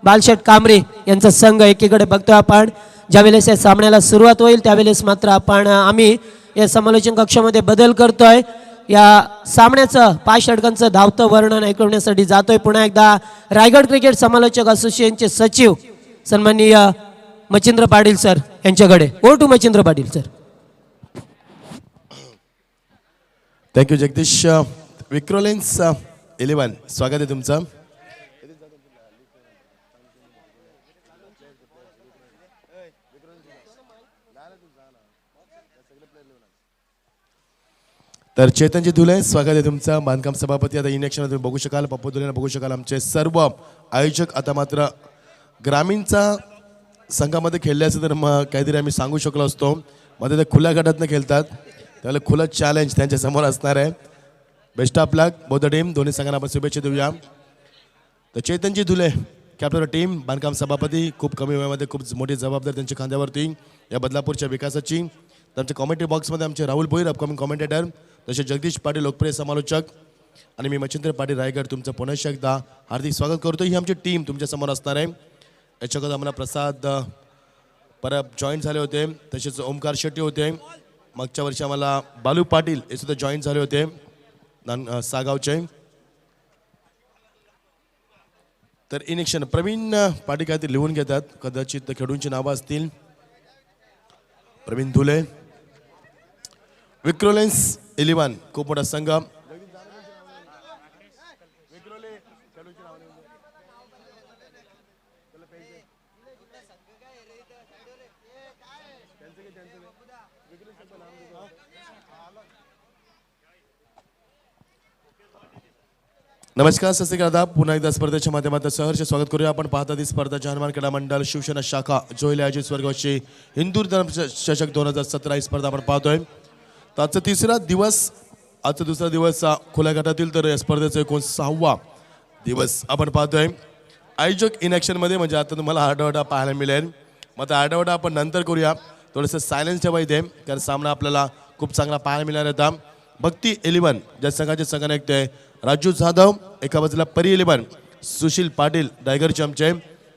A: बालशेठ कांबरे यांचा संघ एकीकडे बघतोय आपण. ज्यावेळेस या सामन्याला सुरुवात होईल त्यावेळेस मात्र आम्ही या समालोचन कक्षामध्ये बदल करतोय. या सामन्याचं 5 षटकांचं धावतं वर्णन ऐकवण्यासाठी जातोय पुन्हा एकदा रायगड क्रिकेट समालोचक असोसिएशनचे सचिव सन्माननीय मच्छिंद्र पाटील सर यांच्याकडे. Go to Machhindra Patil sir.
E: Thank you Jagdish. विक्रोलेन्स 11 स्वागत आहे तुमचं. तर चेतनजी धुले स्वागत आहे तुमचं. बांधकाम सभापती. आता इनेक्शन तुम्ही बघू शकाल. पप्पू धुलेला बघू शकाल. आमचे सर्व आयोजक. आता मात्र ग्रामीणचा संघामध्ये खेळले असते तर मग काहीतरी आम्ही सांगू शकलो असतो. मध्ये ते खुल्या गटातनं खेळतात त्याला खुलं चॅलेंज त्यांच्या समोर असणार आहे. Best of luck both the team. दोन्ही संघांना आपण शुभेच्छा देऊया. तर चेतनजी धुले कॅप्टन टीम बांधकाम सभापती. खूप कमी वयामध्ये खूप मोठी जबाबदारी त्यांच्या खांद्यावरती या बदलापूरच्या विकासाची. तर आमच्या कॉमेंट्री बॉक्समध्ये आमचे राहुल भोईर अपकमिंग कॉमेंटेटर तसे जगदीश पाटील लोकप्रिय समालोचक आणि मी मच्छिंद्र पाटील रायगड तुमचं पुन्हा एकदा हार्दिक स्वागत करतो. ही आमची टीम तुमच्या समोर असणार आहे. याच्याकडे आम्हाला प्रसाद परब जॉईन झाले होते. तसेच ओमकार शेट्टी होते. मागच्या वर्षी आम्हाला बालू पाटील हे सुद्धा जॉईन झाले होते सागावचे. तर इनेक्शन प्रवीण पाटील काय ते लिहून घेतात. कदाचित खेळूंची नावं असतील. प्रवीण धुले विक्रोलेन्स 11 खूप मोठा संघ. नमस्कार सत श्री अकाल आदाब. पुन्हा एकदा स्पर्धेच्या माध्यमातून सहर्ष स्वागत करूया. आपण पाहता ती स्पर्धा हनुमान क्रीडा मंडळ शिवसेना शाखा जोईले आयोजित स्वर्गवासी हिंदू चषक 2017 ही स्पर्धा आपण पाहतोय. तर आजचा तिसरा दिवस. आजचा दुसरा दिवस खुल्या गटातील. तर या स्पर्धेचा 6वा दिवस आपण पाहतोय. आयोजक इन ॲक्शनमध्ये म्हणजे आता तुम्हाला आरडाओरडा पाहायला मिळेल. मग आरडाओरडा आपण नंतर करूया. थोडंसं सायलेन्स ठेवा इथे कारण सामना आपल्याला खूप चांगला पाहायला मिळणार होता. भक्ती 11 ज्या संघाचे संघनायक ते राजू जाधव, एका बाजूला परी 11 सुशील पाटील डायगरचे आमचे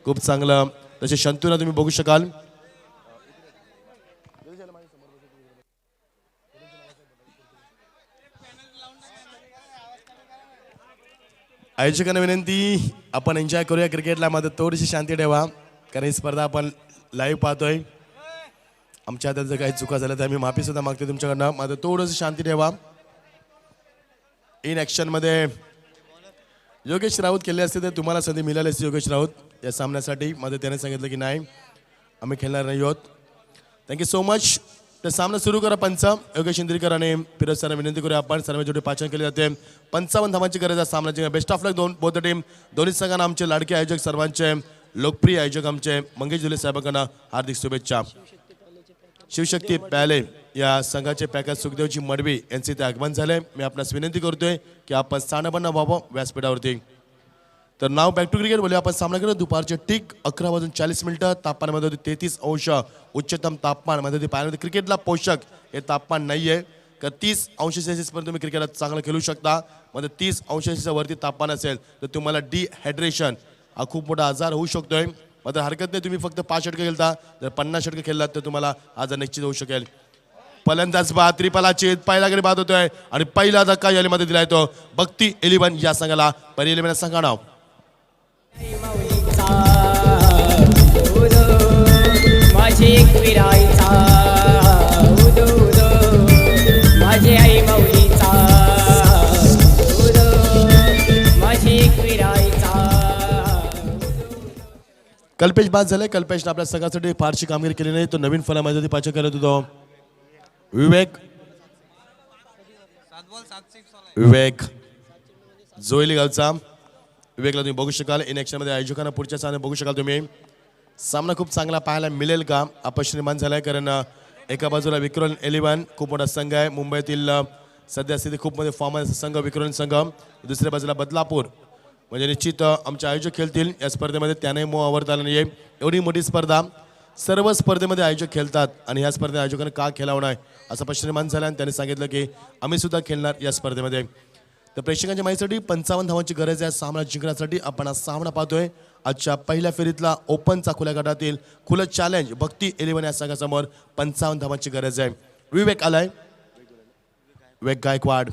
E: खूप चांगलं तसे शंतूला तुम्ही बघू शकाल. आयोजकांना विनंती, आपण एन्जॉय करूया क्रिकेटला, मात्र थोडीशी शांती ठेवा कारण ही स्पर्धा आपण लाईव्ह पाहतोय. आमच्या हातात जर काही चुका झाल्या तर आम्ही माफी सुद्धा मागतो तुमच्याकडनं, मात्र थोडंसं शांती ठेवा. इन ॲक्शनमध्ये योगेश राऊत केले असते तर तुम्हाला संधी मिळाली असती. योगेश राऊत या सामन्यासाठी मात्र त्याने सांगितलं की नाही आम्ही खेळणार नाही आहोत. Thank you so much. तर सामना सुरू करा. पंच योगेश इंद्रीकर आणि फिरोज सरांना विनंती करूया आपण सर्व जोडी पाचन केले जाते. 55 धावांची गरज आहे सामन्याची. Best of luck both team. दोन्ही संघांना आमचे लाडके आयोजक सर्वांचे लोकप्रिय आयोजक आमचे मंगेश दुले साहेबांना हार्दिक शुभेच्छा. शिवशक्ती प्याले या संघाचे पॅकेज सुखदेवजी मडवी यांचे ते आगमन झाले. मी आपणास विनंती करतोय की आपण स्थानपन्न व्हावं व्यासपीठावरती. तर नाव बॅक टू क्रिकेट बोलूया. आपण सामना केला दुपारचे ठीक 11:40. तापमानामध्ये होते 33 अंश उच्चतम तापमान. मध्ये पाण्यामध्ये क्रिकेटला पोषक हे तापमान नाही आहे का 30 अंश सेल्सिअसपर्यंत तुम्ही क्रिकेटला चांगलं खेळू शकता. मध्ये 30 अंश सेल्सिअसच्या वरती तापमान असेल तर तुम्हाला डिहायड्रेशन हा खूप मोठा आजार होऊ शकतोय. मात्र हरकत नाही, तुम्ही फक्त 5 षटके खेळता, जर 50 षटके खेळलात तर तुम्हाला आजार निश्चित होऊ शकेल. फलंदाज बाद त्रिपलाची पहिला गडी बाद होतोय आणि पहिला धक्का यालीमध्ये दिलाय तो भक्ती 11 या संघाला. परी 11 संघा नाव
F: माझी एक विराईचा उदो उदो माझी आई माऊलीचा उदो माझी एक विराईचा.
E: कल्पेश बाद झाले. कल्पेशने आपल्या संघासाठी फारशी कामगिरी केली नाही. तो नवीन फलंदाजी पाचन करत होतो. विवेक जोयली गावचा. विवेकला तुम्ही बघू शकाल. इन ॲक्शनमध्ये आयोजकांना पुढच्या सामन्यात बघू शकाल तुम्ही. सामना खूप चांगला पाहायला मिळेल का अपयश निर्माण झालाय कारण एका बाजूला विक्रोल 11 खूप मोठा संघ आहे. मुंबईतील सध्या स्थिती खूप मध्ये फॉर्म आहे संघ विक्रोल संघ. दुसऱ्या बाजूला बदलापूर म्हणजे निश्चित आमचे आयोजक खेळतील या स्पर्धेमध्ये. त्याने मोह आवडता आला नाही. एवढी मोठी स्पर्धा सर्व स्पर्धेमध्ये आयोजक खेळतात आणि ह्या स्पर्धेत आयोजकांना का खेळावं नाही असा प्रश्न निर्माण झाला आणि त्यांनी सांगितलं की आम्ही सुद्धा खेळणार या स्पर्धेमध्ये. तर प्रेक्षकांच्या माहितीसाठी 55 धावांची गरज आहे सामना जिंकण्यासाठी. आपण हा सामना पाहतोय आजच्या पहिल्या फेरीतला ओपनचा खुल्या गटातील खुलं चॅलेंज भक्ती 11 या संघासमोर 55 धावांची गरज आहे. विवेक आलाय. विवेक गायकवाड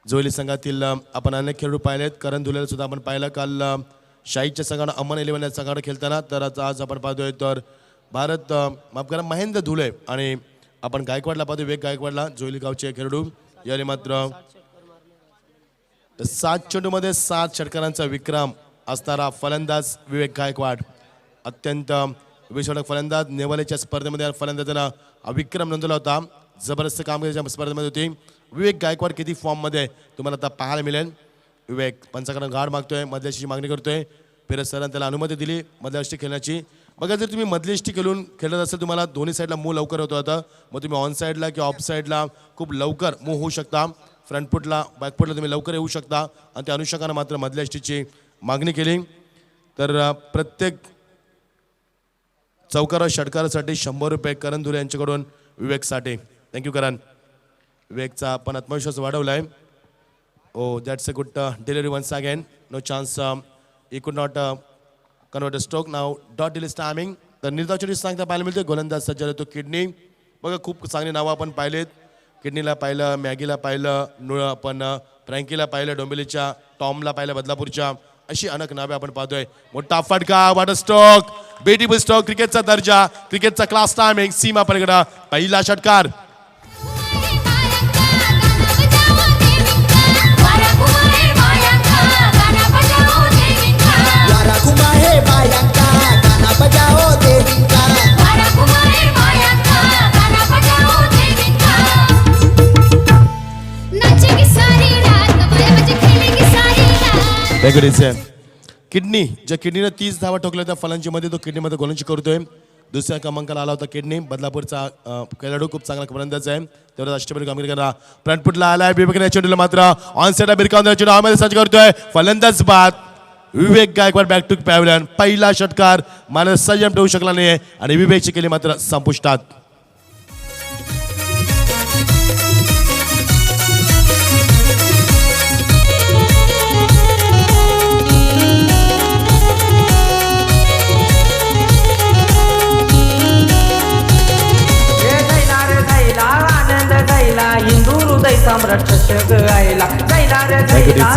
E: जोयली संघातील आपण अनेक खेळाडू पाहिलेत. करण धुलेला सुद्धा आपण पाहिलं काल शाहीच्या संघानं अमन 11 या संघानं खेळताना. तर आज आपण पाहतोय तर भारत माफ करा महेंद्र धुले आणि आपण गायकवाडला पाहतोय. विवेक गायकवाडला जोयली गावचे खेळाडू याने मात्र 7 चेंडूमध्ये 7 षटकारांचा विक्रम असणारा फलंदाज विवेक गायकवाड. अत्यंत विस्फोटक फलंदाज. नेवालेच्या स्पर्धेमध्ये फलंदाजानं विक्रम नोंदवला होता. जबरदस्त कामगिरीच्या स्पर्धेमध्ये होती. विवेक गायकवाड किती फॉर्ममध्ये तुम्हाला आता पाहायला मिळेल. विवेक पंचाकडून गाड मागतोय, मधल्याची मागणी करतोय. फिरत सरांनी त्याला अनुमती दिली मधल्याष्टी खेळण्याची. बघा जर तुम्ही मधल्याष्टी खेळून खेळत असेल तुम्हाला दोन्ही साईडला मूव लवकर होतं होतं. मग तुम्ही ऑन साईडला किंवा ऑफ साईडला खूप लवकर मूव होऊ शकता. फ्रंट फुटला बॅकफुटला तुम्ही लवकर येऊ शकता आणि त्या अनुषंगानं मात्र मधल्याष्टीची मागणी केली. तर प्रत्येक चौकार षटकारासाठी 100 रुपये करण धुले यांच्याकडून विवेकसाठी. थँक्यू करण. विवेकचा आपण आत्मविश्वास वाढवला आहे. Oh that's a good delivery once again. No chance he could not convert a stroke. Now dot डिलीज टायमिंग. तर निर्धावची सांगता पाहायला मिळते. गोलंदाज सज्ज तो किडनी. बघा खूप चांगली नावं आपण पाहिलेत. किडनीला पाहिलं, मॅगीला पाहिलं, आपण फ्रँकीला पाहिलं, डोंबिवलीच्या टॉमला पाहिलं, बदलापूरच्या. अशी अनेक नावे आपण पाहतोय. मोठा फटका वॉटर स्ट्रोक ब्युटिफुल स्ट्रोक. क्रिकेटचा दर्जा, क्रिकेटचा क्लास टायमिंग सीमा पलीकडे पहिला षटकार. किडनी ज्या किडनीनं 30 धावा ठोकल्या त्या फलंदाजीमध्ये तो किडनीमध्ये गोलंदाजी करतोय. दुसऱ्या क्रमांकाला आला होता किडनी. बदलापूरचा खेळाडू खूप चांगला फलंदाज आहे. तेवढा अष्टपैलू कामगिरी करणार. फ्रंटफुटला आलाय विवेकने चेंडूला मात्र ऑन साईडला बिरकावून चेंडू आमध्ये सज्ज करतोय. फलंदाज बाद विवेक गायकवाड बॅक टू पॅव्हलियन. पहिला षटकार मला संयम ठेवू शकला नाही आणि विवेकची केली मात्र संपुष्टात.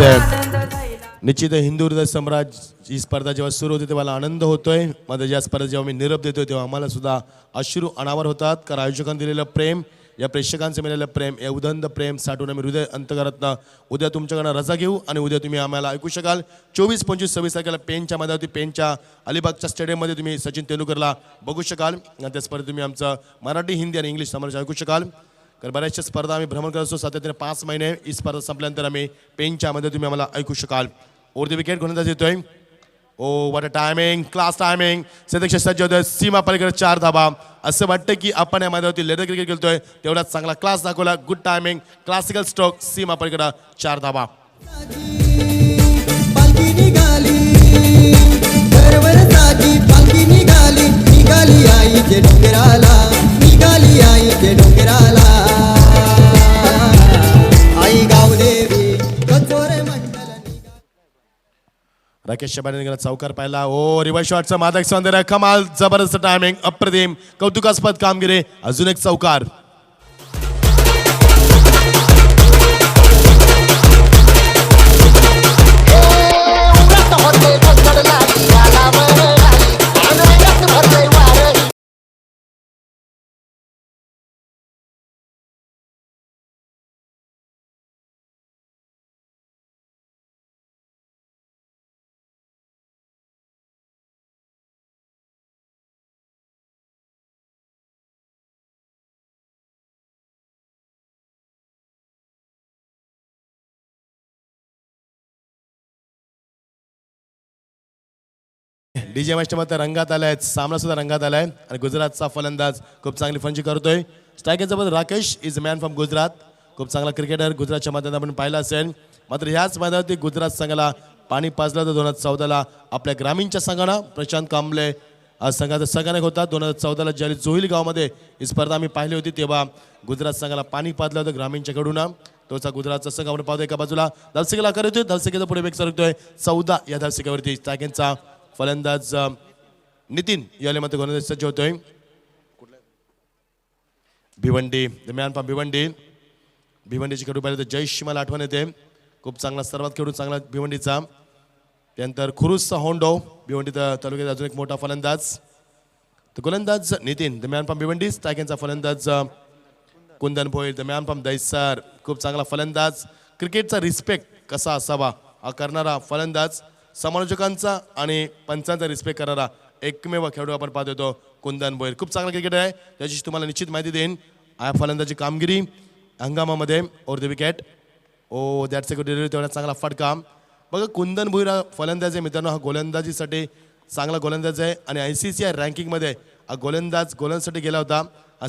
E: होतोय. निश्चित हिंदू हृदय सम्राट ही स्पर्धा जेव्हा सुरू होते तेव्हा मला आनंद होतोय. मध्ये या स्पर्धा जेव्हा मी निरोप देतोय तेव्हा आम्हाला सुद्धा अश्रू अनावर होतात. कारण आयोजकांनी दिलेलं प्रेम, या प्रेक्षकांचं मिळालेलं प्रेम, या उदंड प्रेम साठवून आम्ही हृदय अंतकरत्न उद्या तुमच्याकडनं रजा घेऊ आणि उद्या तुम्ही आम्हाला ऐकू शकाल 24, 25, 26 तारखेला पेनच्या मैदानावरती, पेनच्या अलिबागच्या स्टेडियममध्ये तुम्ही सचिन तेंडुलकरला बघू शकाल. आणि त्या स्पर्धेत तुम्ही आमचं मराठी, हिंदी आणि इंग्लिश समावेश ऐकू शकाल. कारण बऱ्याचशा स्पर्धा आम्ही भ्रमण करत असतो सातत्याने 5 महिने. ही स्पर्धा संपल्यानंतर आम्ही पेनच्या मध्ये तुम्ही आम्हाला ऐकू शकाल. ओर द विकेट गोलंदाज येतोय. Oh what a timing, class timing. सदक्ष सज्ज होतोय. सीमा पलीकडे 4 धाबा. असं वाटतं की आपण या मैदानावरती लेदर क्रिकेट खेळतोय. तेवढाच चांगला क्लास दाखवला. Good timing, classical stroke. सीमा पलीकडे 4 धाबा.
G: पालखी निघाली दरवरसाची पालखी निघाली, निघाली आईचे डोंगराला, निघाली आईचे डोंगराला. आई गावदेवी कचोरे मंडल
E: राकेश शबाने निघाला चौकार पाहिला. ओ रिव्हर्स शॉटचा मादक सौंदर्य, कमाल, जबरदस्त टायमिंग, अप्रतिम, कौतुकास्पद कामगिरी. अजून एक चौकार. डीजे मास्टर रंगात आलाय. सामना सुद्धा रंगात आलाय आणि गुजरातचा फलंदाज खूप चांगली फंची करतोय. स्ट्रायकरचा पद Rakesh is a man from Gujarat. खूप चांगला क्रिकेटर गुजरातच्या मैदानात आपण पाहिला असेल. मात्र ह्याच मैदानावरती गुजरात संघाला पाणी पाजलं होतं 2014ला आपल्या ग्रामीणच्या संघानं. प्रशांत कांबळे संघाचा संघानक होता. 2014ला ज्यावेळी जोहिल गावमध्ये ही स्पर्धा आम्ही पाहिली होती तेव्हा गुजरात संघाला पाणी पाजलं होतं ग्रामीणच्याकडून. तोचा गुजरातचा संघ आपण पाहतो. एका बाजूला धावसिकेला आकार येतोय. धावसिकेचा पुढे वेग सरकतोय 14 या धावसिकेवरती. स्ट्रायकरचा फलंदाज नितीन याले मात्र गोलंदाज सज्ज होतोय. Bhiwandi, the man from Bhiwandi. भिवंडीची खेळू पाहिजे तर जयेश मला आठवण येते. खूप चांगला सर्वात खेळून चांगला भिवंडीचा. त्यानंतर खुरुसचा होंडो भिवंडी तालुक्यात अजून एक मोठा फलंदाज. तर गोलंदाज Nitin the man from Bhiwandi. स्ट्रायकरचा फलंदाज Kundan Bhoir the man from Dahisar. खूप चांगला फलंदाज. क्रिकेटचा रिस्पेक्ट कसा असावा हा करणारा फलंदाज. समालोचकांचा आणि पंचांचा रिस्पेक्ट करणारा एकमेव खेळाडू आपण पाहतो तो कुंदन भोईर. खूप चांगला क्रिकेटर आहे. त्याची तुम्हाला निश्चित माहिती देईन. हा फलंदाजी कामगिरी हंगामामध्ये over the wicket. Oh that's a good delivery. तेवढा चांगला फटका. बघा कुंदन भोईर हा फलंदाज आहे मित्रांनो. हा गोलंदाजीसाठी चांगला गोलंदाज आहे आणि ICCI रँकिंगमध्ये हा गोलंदाजीसाठी गेला होता.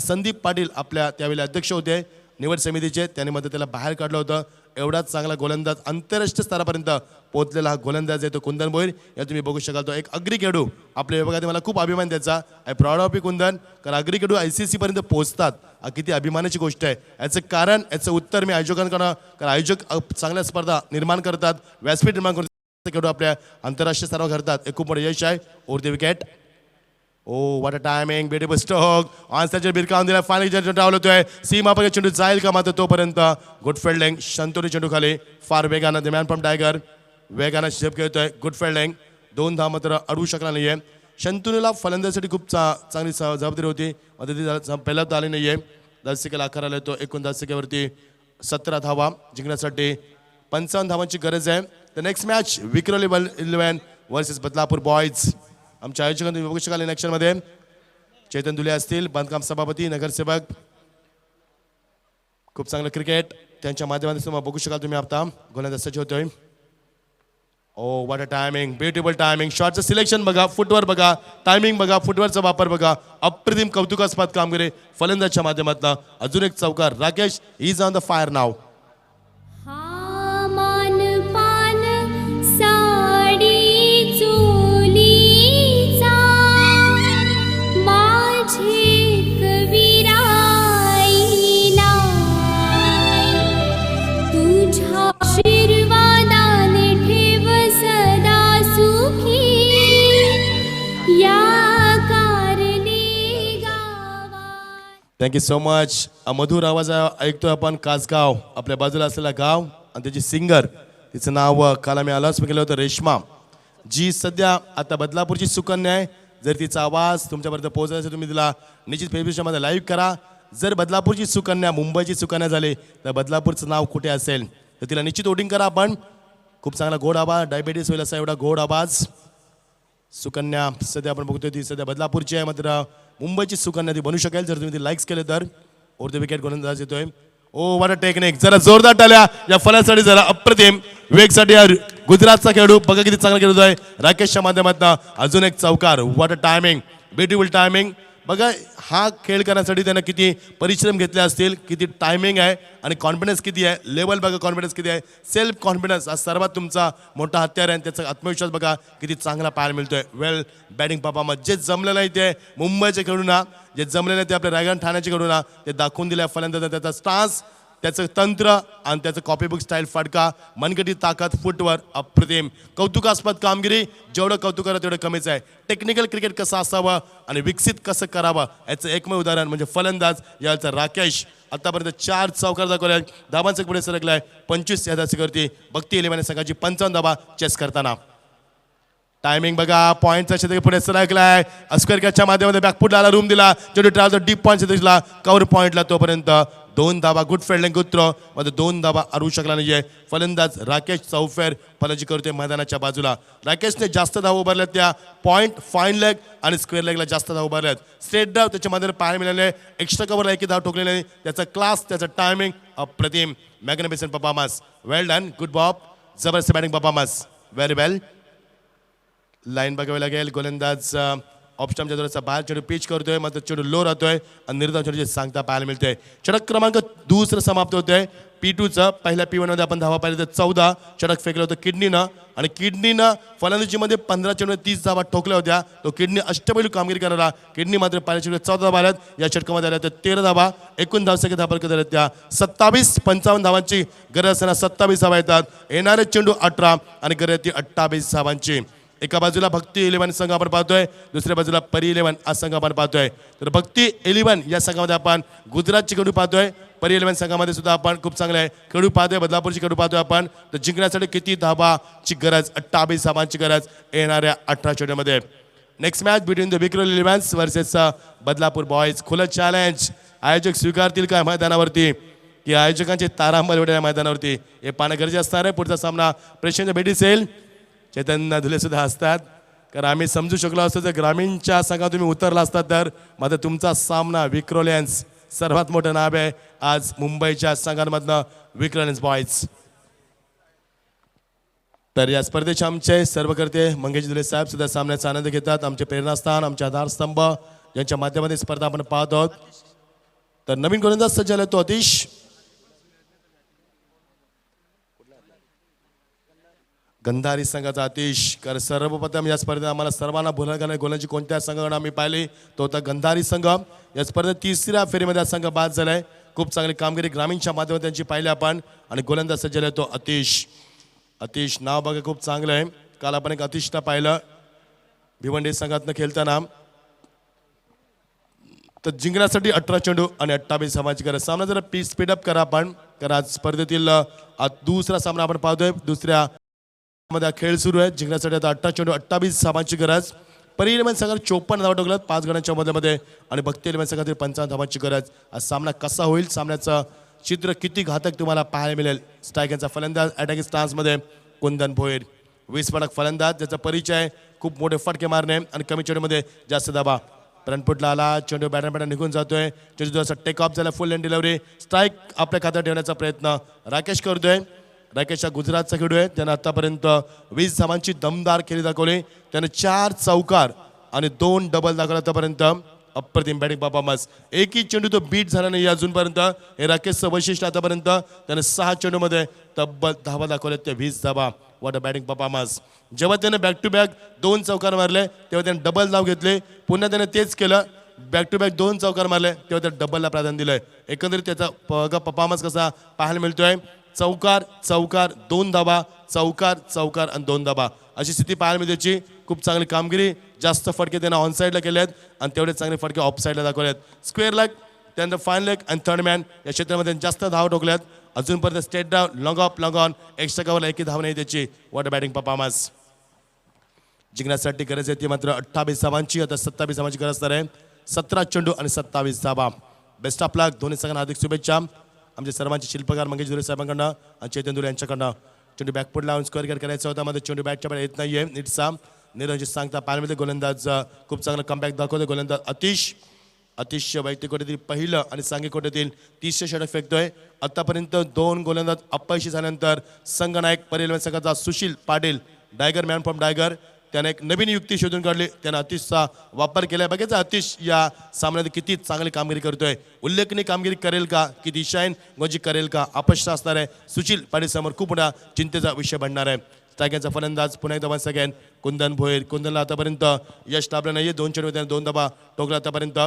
E: संदीप पाटील आपल्या त्यावेळी अध्यक्ष होते निवड समितीचे. त्याने मध्ये त्याला बाहेर काढलं होतं. एवढाच चांगला गोलंदाज आंतरराष्ट्रीय स्तरापर्यंत पोहोचलेला हा गोलंदाज आहे तो कुंदन भोईर. या तुम्ही बघू शकाल तो एक अग्री खेळाडू आपल्या विभागात. मला खूप अभिमान त्याचा. आय प्राऊड ऑफ यू कुंदन. कारण अग्री खेळाडू ICC पर्यंत पोहोचतात हा किती अभिमानाची गोष्ट आहे. याचं कारण याचं उत्तर मी आयोजकांकडनं, कारण आयोजक चांगल्या स्पर्धा निर्माण करतात, व्यासपीठ निर्माण करतात, खेळाडू आपल्या आंतरराष्ट्रीय स्तरावर करतात. एक खूप मोठं यश आहे. Over the wicket. Oh what a timing, beautiful stroke. ऑनस्टॅचर बिरकावून दिला. फायनली चेंडू डावल होतोय. सीमा पलीकडे चेंडू जाईल का मात्र तोपर्यंत गुड फिल्डिंग. शंतोनी चेंडू खाली फार वेगानं. द मॅन फ्रॉम टायगर वेगानं झेप खेळतोय. Good fielding. 2 धाव मात्र अडवू शकला नाहीये. शंतनुला फलंदाजीसाठी खूप चांगली जबाबदारी होती मात्र ती पहिल्यांदा आली नाहीये. धावसिकेला आकार आला तो. एकूण धावसिकेवरती 17 धावा. जिंकण्यासाठी 55 धावांची गरज आहे. The next match Vikhroli 11 versus Badlapur boys. आमच्या आयोजकांनी बघू शकाल इन ॲक्शनमध्ये चेतन दुले असतील, बांधकाम सभापती, नगरसेवक. खूप चांगलं क्रिकेट त्यांच्या माध्यमातून बघू शकाल तुम्ही. आता गोलंदाज सज्ज होतोय. Oh what a timing, beautiful timing. शॉटचं सिलेक्शन बघा, फुटवर बघा, टायमिंग बघा, फुटवरचा वापर बघा. अप्रतिम कौतुकास्पद कामगिरी फलंदाजच्या माध्यमातून. अजून एक चौकार. Rakesh is on the fire now. Thank you so much. मधुर आवाज ऐकतोय आपण. कासगाव आपल्या बाजूला असलेला गाव आणि त्याची सिंगर तिचं नाव काल आम्ही अनाउन्स केलं होतं, रेश्मा, जी सध्या आता बदलापूरची सुकन्या आहे. जर तिचा आवाज तुमच्यापर्यंत पोहोचला असेल तुम्ही तिला निश्चित फेसबुकमध्ये लाईव्ह करा. जर बदलापूरची सुकन्या मुंबईची सुकन्या झाली तर बदलापूरचं नाव कुठे असेल तर तिला निश्चित वोटिंग करा. आपण खूप चांगला गोड आवाज, डायबिटीस होईल असा एवढा गोड आवाज. सुकन्या सध्या आपण बघतोय ती सध्या बदलापूरची आहे, मात्र मुंबईची सुकन्या ती बनू शकेल जर तुम्ही ती लाईक्स केले तर. ओर द विकेट गोलंदाज येतोय. ओ व्हॉट अ टेक्निक, जरा जोरदार टाळ्या या फलंदाजासाठी, जरा अप्रतिम वेगसाठी गुजरातचा खेळाडू बघा किती चांगला खेळतोय. राकेशच्या माध्यमातून अजून एक चौकार. What a timing, beautiful timing. बघा हा खेळ करण्यासाठी त्यांना किती परिश्रम घेतले असतील, किती टायमिंग आहे आणि कॉन्फिडन्स किती आहे, लेवल बघा कॉन्फिडन्स किती आहे. सेल्फ कॉन्फिडन्स हा सर्वात तुमचा मोठा हत्यार आहे आणि त्याचा आत्मविश्वास बघा किती चांगला पाहायला मिळतोय. वेल बॅटिंग परफॉर्मन्स. जे जमलेलं नाही ते मुंबईचे खेळून, जे जमलेलं ते आपल्या रायगड ठाण्याचे खेळून ते दाखवून दिलं फलंदाज. त्याचा स्टान्स, त्याचं तंत्र आणि त्याचं कॉपीबुक स्टाईल फटका, मनगटी ताकद, फुटवर अप्रतिम. कौतुकास्पद कामगिरी. जेवढं कौतुक करा तेवढं कमीच आहे. टेक्निकल क्रिकेट कसं असावं आणि विकसित कसं करावं याचं एकमेव उदाहरण म्हणजे फलंदाज याचा राकेश. आतापर्यंत 4 चौकार दाखवले, धाबांचं पुढे सरकलाय 25 या धावांवरती. भक्ती इलेव्हन संघाची 55 धावा चेस करताना. टायमिंग बघा, पॉईंटचा क्षेत्र पुढे सरकलाय. अस्कर कॅचच्या माध्यमामध्ये बॅकफुटला रूम दिला, जेवढे ट्रॅव्हल डीप पॉईंट दिसला कव्हर पॉईंटला, तोपर्यंत 2 धावा. गुड फिल्डिंग गुड थ्रो, मध्ये 2 धावा अडवू शकला नाहीये फलंदाज राकेश. चौफेर फलंदाजी करतोय मैदानाच्या बाजूला. राकेशने जास्त धावा उभारल्यात त्या पॉईंट, फाईन लेग आणि स्क्वेअर लेगला जास्त धावा उभारल्यात. स्ट्रेट डाव त्याच्या मध्ये पाहायला मिळाले, एक्स्ट्रा कव्हरला एक धाव ठोकलेली नाही. त्याचा क्लास, त्याचा टायमिंग अप्रतिम. Magnificent performance. Well done, good job, जबरदस्त batting performance, very well. Line बघावी लागेल. गोलंदाज ऑप्शनच्या जोराचा बाहेर चेंडू पिच करतोय, मात्र चेंडू लो राहतोय आणि निर्धाव चेंडूची सांगता पाहायला मिळते. षटक क्रमांक 2 समाप्त होतोय. P2चं पहिल्या P1 मध्ये आपण धावा पाहिलं तर 14 षटक फेकलं होतं किडनीनं आणि किडनीनं फलंदाजीमध्ये 15 चेंडू 30 धावा ठोकल्या होत्या. तो किडनी अष्टपैलू कामगिरी करणारा. किडनी मात्र पहिल्या चेंडू 14 धावा आल्यात. या षटकामध्ये आल्या तर 13 धावा. एकूण धावसंख्या धावा करत त्या 27-55 धावांची गरज असताना 27 धावा येतात. येणारे चेंडू 18 आणि गरज ती 28 धावांची. एका बाजूला भक्ती 11 संघ आपण पाहतोय, दुसऱ्या बाजूला परी 11 हा संघ आपण पाहतोय. तर भक्ती 11 या संघामध्ये आपण गुजरातची खेळाडू पाहतोय. परी 11 संघामध्ये सुद्धा आपण खूप चांगले खेळाडू पाहतोय. बदलापूरची खेळाडू पाहतोय आपण. तर जिंकण्यासाठी किती धावाची गरज, 28 धावांची गरज येणाऱ्या 18 चेंडूमध्ये. Next match between the Vikhroli 11 versus Badlapur boys. खुलं चॅलेंज. आयोजक स्वीकारतील काय मैदानावरती, की आयोजकांचे तारांबळ उडल्या मैदानावरती हे पाहणं गरजेचं असणार आहे. पुढचा सामना प्रेक्षकांच्या भेटीस येईल. चैतन्य धुले सुद्धा असतात, कारण आम्ही समजू शकलो असतो जर ग्रामीणच्या संघात तुम्ही उतरला असतात तर मात्र तुमचा सामना विक्रोलियन्स, सर्वात मोठं नाव आहे आज मुंबईच्या संघांमधनं विक्रोलियन्स बॉयज. तर या स्पर्धेचे आमचे सर्वकर्ते मंगेश धुले साहेब सुद्धा सामन्याचा आनंद घेतात. आमचे प्रेरणास्थान, आमचे आधारस्तंभ यांच्या माध्यमातून स्पर्धा आपण पाहत आहोत. तर नवीन गोलंदाज सज्ज झाला तो अतिश. गंधारी संघाचा अतिश. कारण सर्वप्रथम या स्पर्धेत आम्हाला सर्वांना बोलायला गोलांची कोणत्या संघाकडे आम्ही पाहिली तो होता गंधारी संघ. या स्पर्धेत 3ऱ्या फेरीमध्ये हा संघ बाद झालाय. खूप चांगली कामगिरी ग्रामीणच्या माध्यमातून त्यांची पाहिली आपण. आणि गोलंदाज सज्ज झाला तो अतिश. अतिश नाव बघा खूप चांगलं आहे. काल आपण एक अतिशला पाहिलं भिवंडी संघातनं खेळताना. तर जिंकण्यासाठी 18 चेंडू आणि 28 धावांची गरज. सामना जरा स्पीडअप करा आपण, कारण आज स्पर्धेतील दुसरा सामना आपण पाहतोय. दुसऱ्या मध्ये खेळ सुरू आहे. जिंकण्यासाठी आता 18 चेंडू 28 धावांची गरज. परी 11 संघात 54 धावा ठोकल्यात 5 गड्यांच्या मध्ये आणि भक्ती 11 संघातील 55 धावांची गरज. आज सामना कसा होईल, सामन्याचं चित्र किती घातक तुम्हाला पाहायला मिळेल. स्ट्रायकरचा फलंदाज अटॅकिंग स्टान्समध्ये कुंदन भोईर. 20 फटक फलंदाज, ज्याचा परिचय खूप मोठे फटके मारणे आणि कमी चेंडूमध्ये जास्त धावा. रनपुटला आला, चेंडू बॅटर निघून जातोय. चेंडू असा टेक ऑफ झाला, फुल लेन डिलिव्हरी. स्ट्राईक आपल्या खात्यात ठेवण्याचा प्रयत्न राकेश करतोय. राकेश हा गुजरातचा खेळाडू आहे. त्यानं आतापर्यंत 20 धावांची दमदार खेळी दाखवली. त्यानं 4 चौकार आणि 2 डबल दाखवला आतापर्यंत. अप्रतिम बॅटिंग परफॉर्मन्स. एकही चेंडू तो बीट झाला नाही अजूनपर्यंत. हे राकेशचं वैशिष्ट्य. आतापर्यंत त्यानं 6 चेंडूमध्ये तब्बल धावा दाखवल्यात, त्या 20 धावा. What a batting performance. जेव्हा त्यानं बॅक टू बॅक 2 चौकार मारले तेव्हा त्यानं डबल धाव घेतले. पुन्हा त्यानं तेच केलं, बॅक टू बॅक 2 चौकार मारले तेव्हा त्या डबलला प्राधान्य दिलंय. एकंदरीत त्याचा परफॉर्मन्स कसा पाहायला मिळतोय. चौकार चौकार 2 धावा, चौकार चौकार आणि 2 धावा अशी स्थिती पाहायला मिळते. त्याची खूप चांगली कामगिरी. जास्त फटके त्यानं ऑन साईडला केले आहेत आणि तेवढे चांगले फटके ऑफ साईडला दाखवले आहेत. स्क्वेअर लेग, त्यानंतर फाईन लेग आणि थर्ड मॅन या क्षेत्रामध्ये जास्त धाव ठोकल्यात अजूनपर्यंत straight down long on extra कव्हरला एकही धाव नाही त्याची. What a batting performance. जिंकण्यासाठी गरज आहे ती मात्र 28 धावांची. आता 27 धावांची गरज असणार आहे. 17 चेंडू आणि 27 धावा. बेस्ट ऑफ लक. दोन्ही संघांना हार्दिक शुभेच्छा. आमचे सर्वांचे शिल्पकार मंगेश दुरे साहेबांकडनं आणि चैतन्य दुरे यांच्याकडनं. चेंडू बॅकफूट लावून स्क्वेअर गेट करायचा होता. मध्ये चेंडू बॅटच्या बाहेर येत नाहीये. नीटसा निरंजित सांगता पाहिल्यामध्ये गोलंदाज खूप चांगला कमबॅक दाखवतोय. गोलंदाज अतिश वैयक्तिक कोट्यातील पहिलं आणि सांघिक कोट्यातील 30 षटक फेकतोय. आतापर्यंत 2 गोलंदाज अपयशी झाल्यानंतर संघनायक परिलवन संघाचा सुशील पाटील डायगर मॅन फ्रॉम डायगर त्याने एक नवीन युक्ती शोधून काढली. त्याने अतिशचा वापर केलाय. बघायचा अतिश या सामन्यात किती चांगली कामगिरी करतोय. उल्लेखनीय कामगिरी करेल का, किती शाईन गोजी करेल का, अपयश असणार आहे. सुशील पाटील समोर खूप मोठा चिंतेचा विषय बनणार आहे. स्ट्रायकरचा फलंदाज पुन्हा एकदा वन्स अगेन कुंदन भोयर. कुंदनला आतापर्यंत यश लाभलं नाहीये. 2 चेंडू त्याने 2 धावा टोकला आतापर्यंत.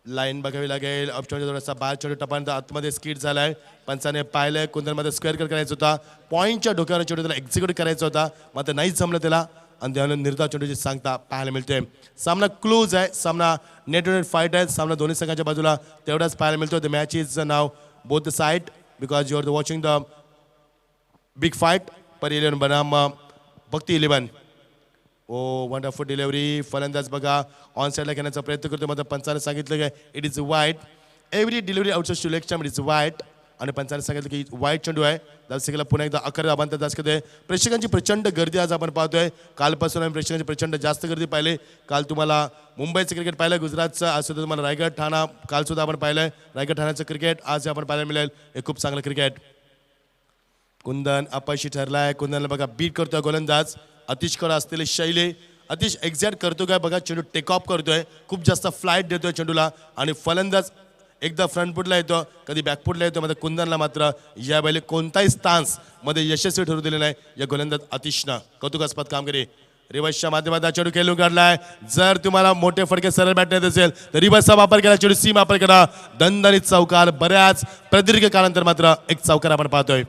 E: लाईन बघावी लागेल. ऑप्शनच्या थोडासा 12 चेंडू टपानंतर आतमध्ये स्किट झालाय. पंचाने पाहिलंय कुंदनमध्ये स्क्वेअर कट करायचा होता. पॉईंटच्या डोक्यावर चेंडू त्याला एक्झिक्यूट करायचा होता मात्र नाहीच जमलं त्याला आणि त्याला निर्धाव चेंडूची सांगता पाहायला मिळते. सामना क्लोज आहे. सामना नेट टू नेट फाईट आहे. सामना दोन्ही संघाच्या बाजूला तेवढाच पाहायला मिळतो. The match is now both the side because you are the watching the big fight पर 11 बनाम भक्ती 11. ओ वंडरफुल डिलिव्हरी. फलंदाज बघा ऑन साईडला घेण्याचा प्रयत्न करतो मात्र पंचाने सांगितलं की it is wide. Every delivery outside to leg stump it is wide आणि पंचाने सांगितलं की वाईट चेंडू आहे. दावसेकेला पुन्हा एकदा 11 धावांतर दाखवते. प्रेक्षकांची प्रचंड गर्दी आज आपण पाहतोय. कालपासून आम्ही प्रेक्षकांची प्रचंड जास्त गर्दी पाहिली. काल तुम्हाला मुंबईचं क्रिकेट पाहिलं, गुजरातचं, आज सुद्धा तुम्हाला रायगड ठाणा कालसुद्धा आपण पाहिलंय. रायगड ठाण्याचं क्रिकेट आज आपण पाहायला मिळेल. हे खूप चांगलं क्रिकेट. कुंदन अपयशी ठरलाय. कुंदनला बघा बीट करतोय गोलंदाज अतिशकडे असलेली शैली. अतिश एक्झॅक्ट करतो काय बघा. चेंडू टेक ऑफ करतोय. खूप जास्त फ्लाईट देतोय चेंडूला आणि फलंदाज एकदा फ्रंट फुटला येतो कधी बॅक फुटला येतो. मात्र कुंदनला मात्र यावेळी कोणताही स्टान्स मध्ये यशस्वी ठरू दिले नाही या गोलंदाज अतिशनं. कौतुकास्पद कामगिरी. रिवर्सच्या माध्यमातून चेंडू खेळून काढलाय. जर तुम्हाला मोठे फडके सरळ बॅट येत असेल तर रिवर्सचा वापर केला. चेंडू सीम वापर करा. दणदणीत चौकार. बऱ्याच प्रदीर्घ काळानंतर मात्र एक चौकार आपण पाहतोय.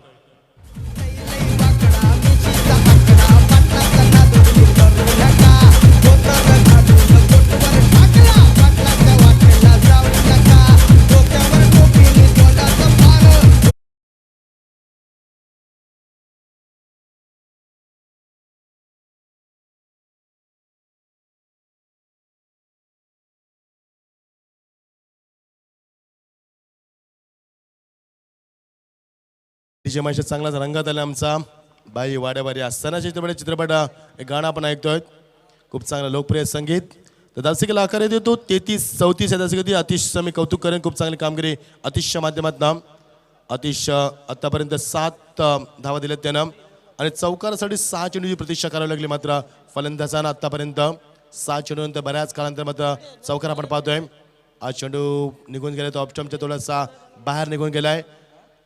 E: जमाशा चांगलाच रंगात आला आमचा. बाई वाड्यावारी असताना चित्रपट एक गाणं आपण ऐकतोय. खूप चांगलं लोकप्रिय संगीत. तर दासिकेला आकार देतो 33-34 या दासिकेतील अतिशचं मी कौतुक करेन. खूप चांगली कामगिरी अतिशच्या माध्यमातून. अतिश आतापर्यंत 7 धावा दिल्यात त्यानं आणि चौकारासाठी 6 चेंडूची प्रतीक्षा करावी लागली. मात्र फलंदाजानं आतापर्यंत 6 चेंडूनंतर बऱ्याच काळानंतर मात्र चौकार आपण पाहतोय. आज चेंडू निघून गेला तो ऑप्शनच्या थोडासा बाहेर निघून गेलाय.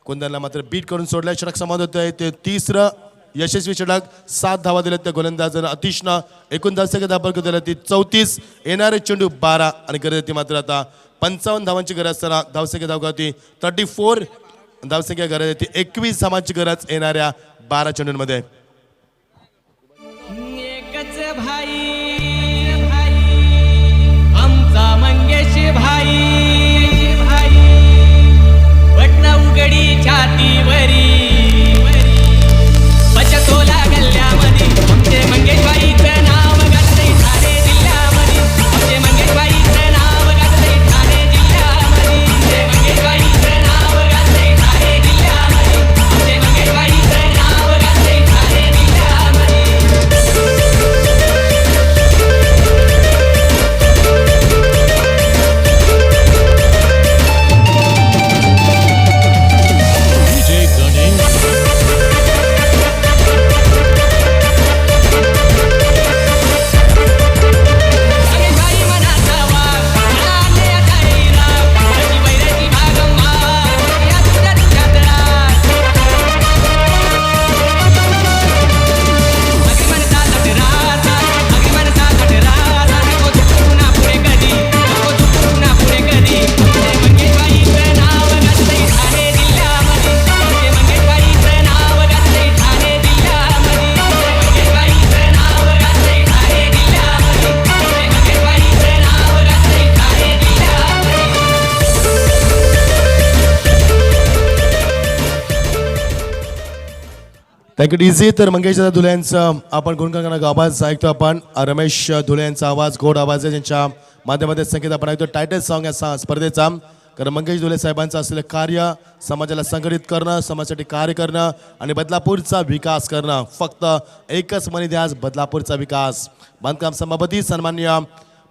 E: कुंदनला मात्र बीट करून सोडलाय. षटक समाध होतंय. ते 3रं यशस्वी षटक. 7 धावा दिल्यात त्या गोलंदाजानं अतिशनं. एकूण धावसंख्या धावा दिल्या ती 34. येणारे चेंडू 12 आणि गरज येते मात्र आता 55 धावांची गरज असताना धावसंख्या धाव होती 34. धावसंख्या गरज येते 21 धावांची गरज येणाऱ्या 12 चेंडूंमध्ये.
F: एकच भाई आमचा मंगेश भाई. उघडी छातीवरी बचतोला गल्ल्यामध्ये आमचे मंगेशबाईचं नाव गाजतंय ठाणे जिल्ह्यामध्ये. आमचे मंगेशबाईचं नाव गाजतंय ठाणे जिल्ह्यामध्ये. आमचे मंगेशबाईचं नाव गाजतंय ठाणे जिल्ह्यामध्ये. आमचे मंगेशबाईचं नाव गाजतंय ठाणे
E: थँक्यू डीजी. तर मंगेश दादा धुले यांचं आपण गुणगान आवाज ऐकतो. आपण रमेश धुले यांचा आवाज, गोड आवाज आहे, ज्यांच्या माध्यमातून संगीत आपण ऐकतो. टायटल सॉन्ग या स्पर्धेचा. कारण मंगेश धुले साहेबांचं असलेलं कार्य समाजाला संघटित करणं, समाजासाठी कार्य करणं आणि बदलापूरचा विकास करणं. फक्त एकच म्हणी द्या, बदलापूरचा विकास. बांधकाम सभापती सन्माननीय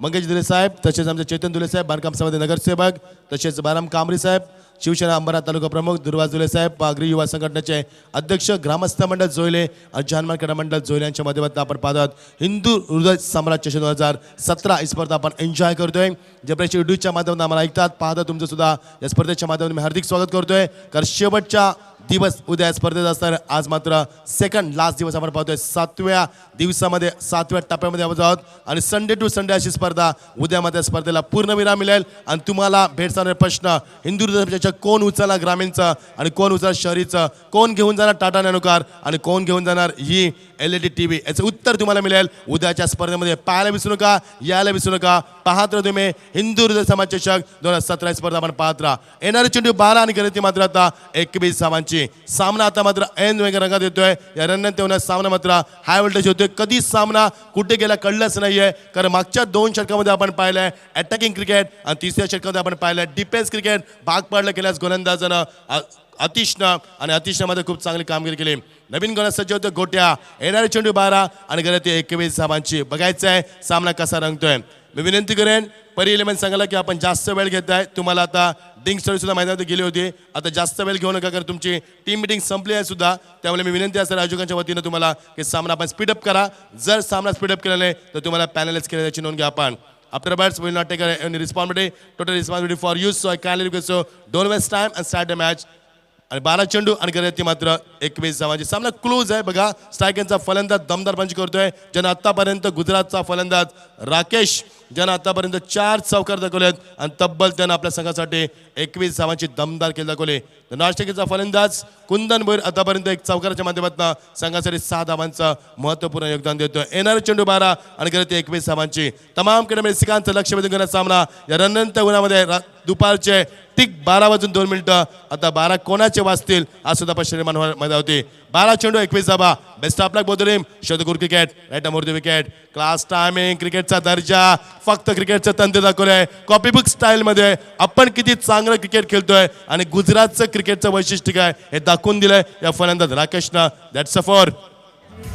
E: मंगेश धुले साहेब, तसेच आमचे चेतन धुले साहेब, बांधकाम समिती नगरसेवक, तसेच बाराम कांबरी साहेब, शिवसेना अंबरनाथ तालुका प्रमुख दुर्वास धुले साहेब, पागरी युवा संघटनेचे अध्यक्ष, ग्रामस्थ मंडळ जोयले आणि जानमान क्रीडा मंडळ जोयले यांच्या माध्यमातून आपण पाहतात हिंदू हृदय सम्राट चषक 2017 ही स्पर्धा आपण एन्जॉय करतोय. जे प्रेक्षक युट्यूबच्या माध्यमातून आम्हाला ऐकतात, पाहतात, तुमचं सुद्धा या स्पर्धेच्या माध्यमातून मी हार्दिक स्वागत करतोय. कारण शेवटच्या दिवस उद्या या स्पर्धेत असणार. आज मात्र सेकंड लास्ट दिवस आपण पाहतोय. 7व्या दिवसामध्ये 7व्या टप्प्यामध्ये आपण आहोत आणि संडे टू संडे अशी स्पर्धा. उद्या मात्र स्पर्धेला पूर्णविराम मिळेल आणि तुम्हाला भेटणारे प्रश्न हिंदू हृदय कोण उचलणार ग्रामीणचं आणि कोण उचलणार शहरीचं, कोण घेऊन जाणार टाटा नॅनो कार आणि कोण घेऊन जाणार ही LED TV, याचं उत्तर तुम्हाला मिळेल उद्याच्या स्पर्धेमध्ये. पाहायला विसरू नका, यायला विसरू नका. पाहत राहा तुम्ही हिंदू हृदय समाज चषक 2017 स्पर्धा आपण पाहत राहा. येणारे चेंडू 12 आणि गरती मात्र आता 21 धावांची. सामना आता मात्र ऐन वेगळ्या रंगात येतोय. या रणनीत होण्यात सामना मात्र हाय व्होल्टेज होतोय. कधी सामना कुठे गेला कळलंच नाहीये. कारण मागच्या 2 षटकामध्ये आपण पाहिलंय अटॅकिंग क्रिकेट आणि तिसऱ्या षटकामध्ये आपण पाहिलंय डिफेन्स क्रिकेट. भाग पडलं केल्यास गोलंदाजानं अतिशनं आणि अतिशमध्ये खूप चांगली कामगिरी केली. नवीन गोलंदाज सज्ज होते गोट्या. येणारे चेंडू 12 आणि गरती 21 धावांची. बघायचं आहे सामना कसा रंगतोय. मी विनंती करेन परी इलेव्हन सांगायला की आपण जास्त वेळ घेताय. तुम्हाला आता डिंग स्टडी सुद्धा मैदानात गेली होती. आता जास्त वेळ घेऊ नका, कारण तुमची टीम मिटिंग संपली आहे सुद्धा. त्यामुळे मी विनंती असेल आयोजकांच्या वतीनं तुम्हाला की सामना आपण स्पीडअप करा. जर सामना स्पीडअप केला नाही तर तुम्हाला पॅनलाइज केलं याची नोंद घ्या. आपण after bats will not take any responsibility, total responsibility for you. So I kindly request you don't waste time and start the match. आणि 12 चेंडू आणि गरती मात्र 21 धावांची. सामना क्लोज आहे. बघा स्ट्रायकरचा फलंदाज दमदार पंच करतोय. ज्यानं आतापर्यंत गुजरातचा फलंदाज राकेश ज्यानं आतापर्यंत 4 चौकार दाखवलेत आणि तब्बल त्यानं आपल्या संघासाठी 21 धावांची दमदार खेळ दाखवले. नाशिकचा फलंदाज कुंदन भोईर आतापर्यंत 1 चौकाराच्या माध्यमातून संघासाठी 6 धावांचं महत्त्वपूर्ण योगदान देतोय. येणारे चेंडू 12 आणि गरती 21 धावांची. तमाम क्रीडाप्रेमिकांचं लक्ष वेधून घेण्याचा सामना या रणनंतर उन्हामध्ये दुपारचे ठीक 12 वाजून 2 मिनिटं. आता 12 कोणाचे वाजतील आज सुद्धा पश्चिम मैदान होते. 12 चेंडू 21 धावा. Best of luck both team. शतकूर क्रिकेट राईट अमोर द विकेट. क्लास टायमिंग, क्रिकेटचा दर्जा, फक्त क्रिकेटचं तंत्र दाखवलंय कॉपी बुक स्टाईलमध्ये. आपण किती चांगलं क्रिकेट खेळतोय आणि गुजरातचं क्रिकेटचं वैशिष्ट्य काय हे दाखवून दिलंय या फलंदाज राकेशनं. दॅट्स अ फॉर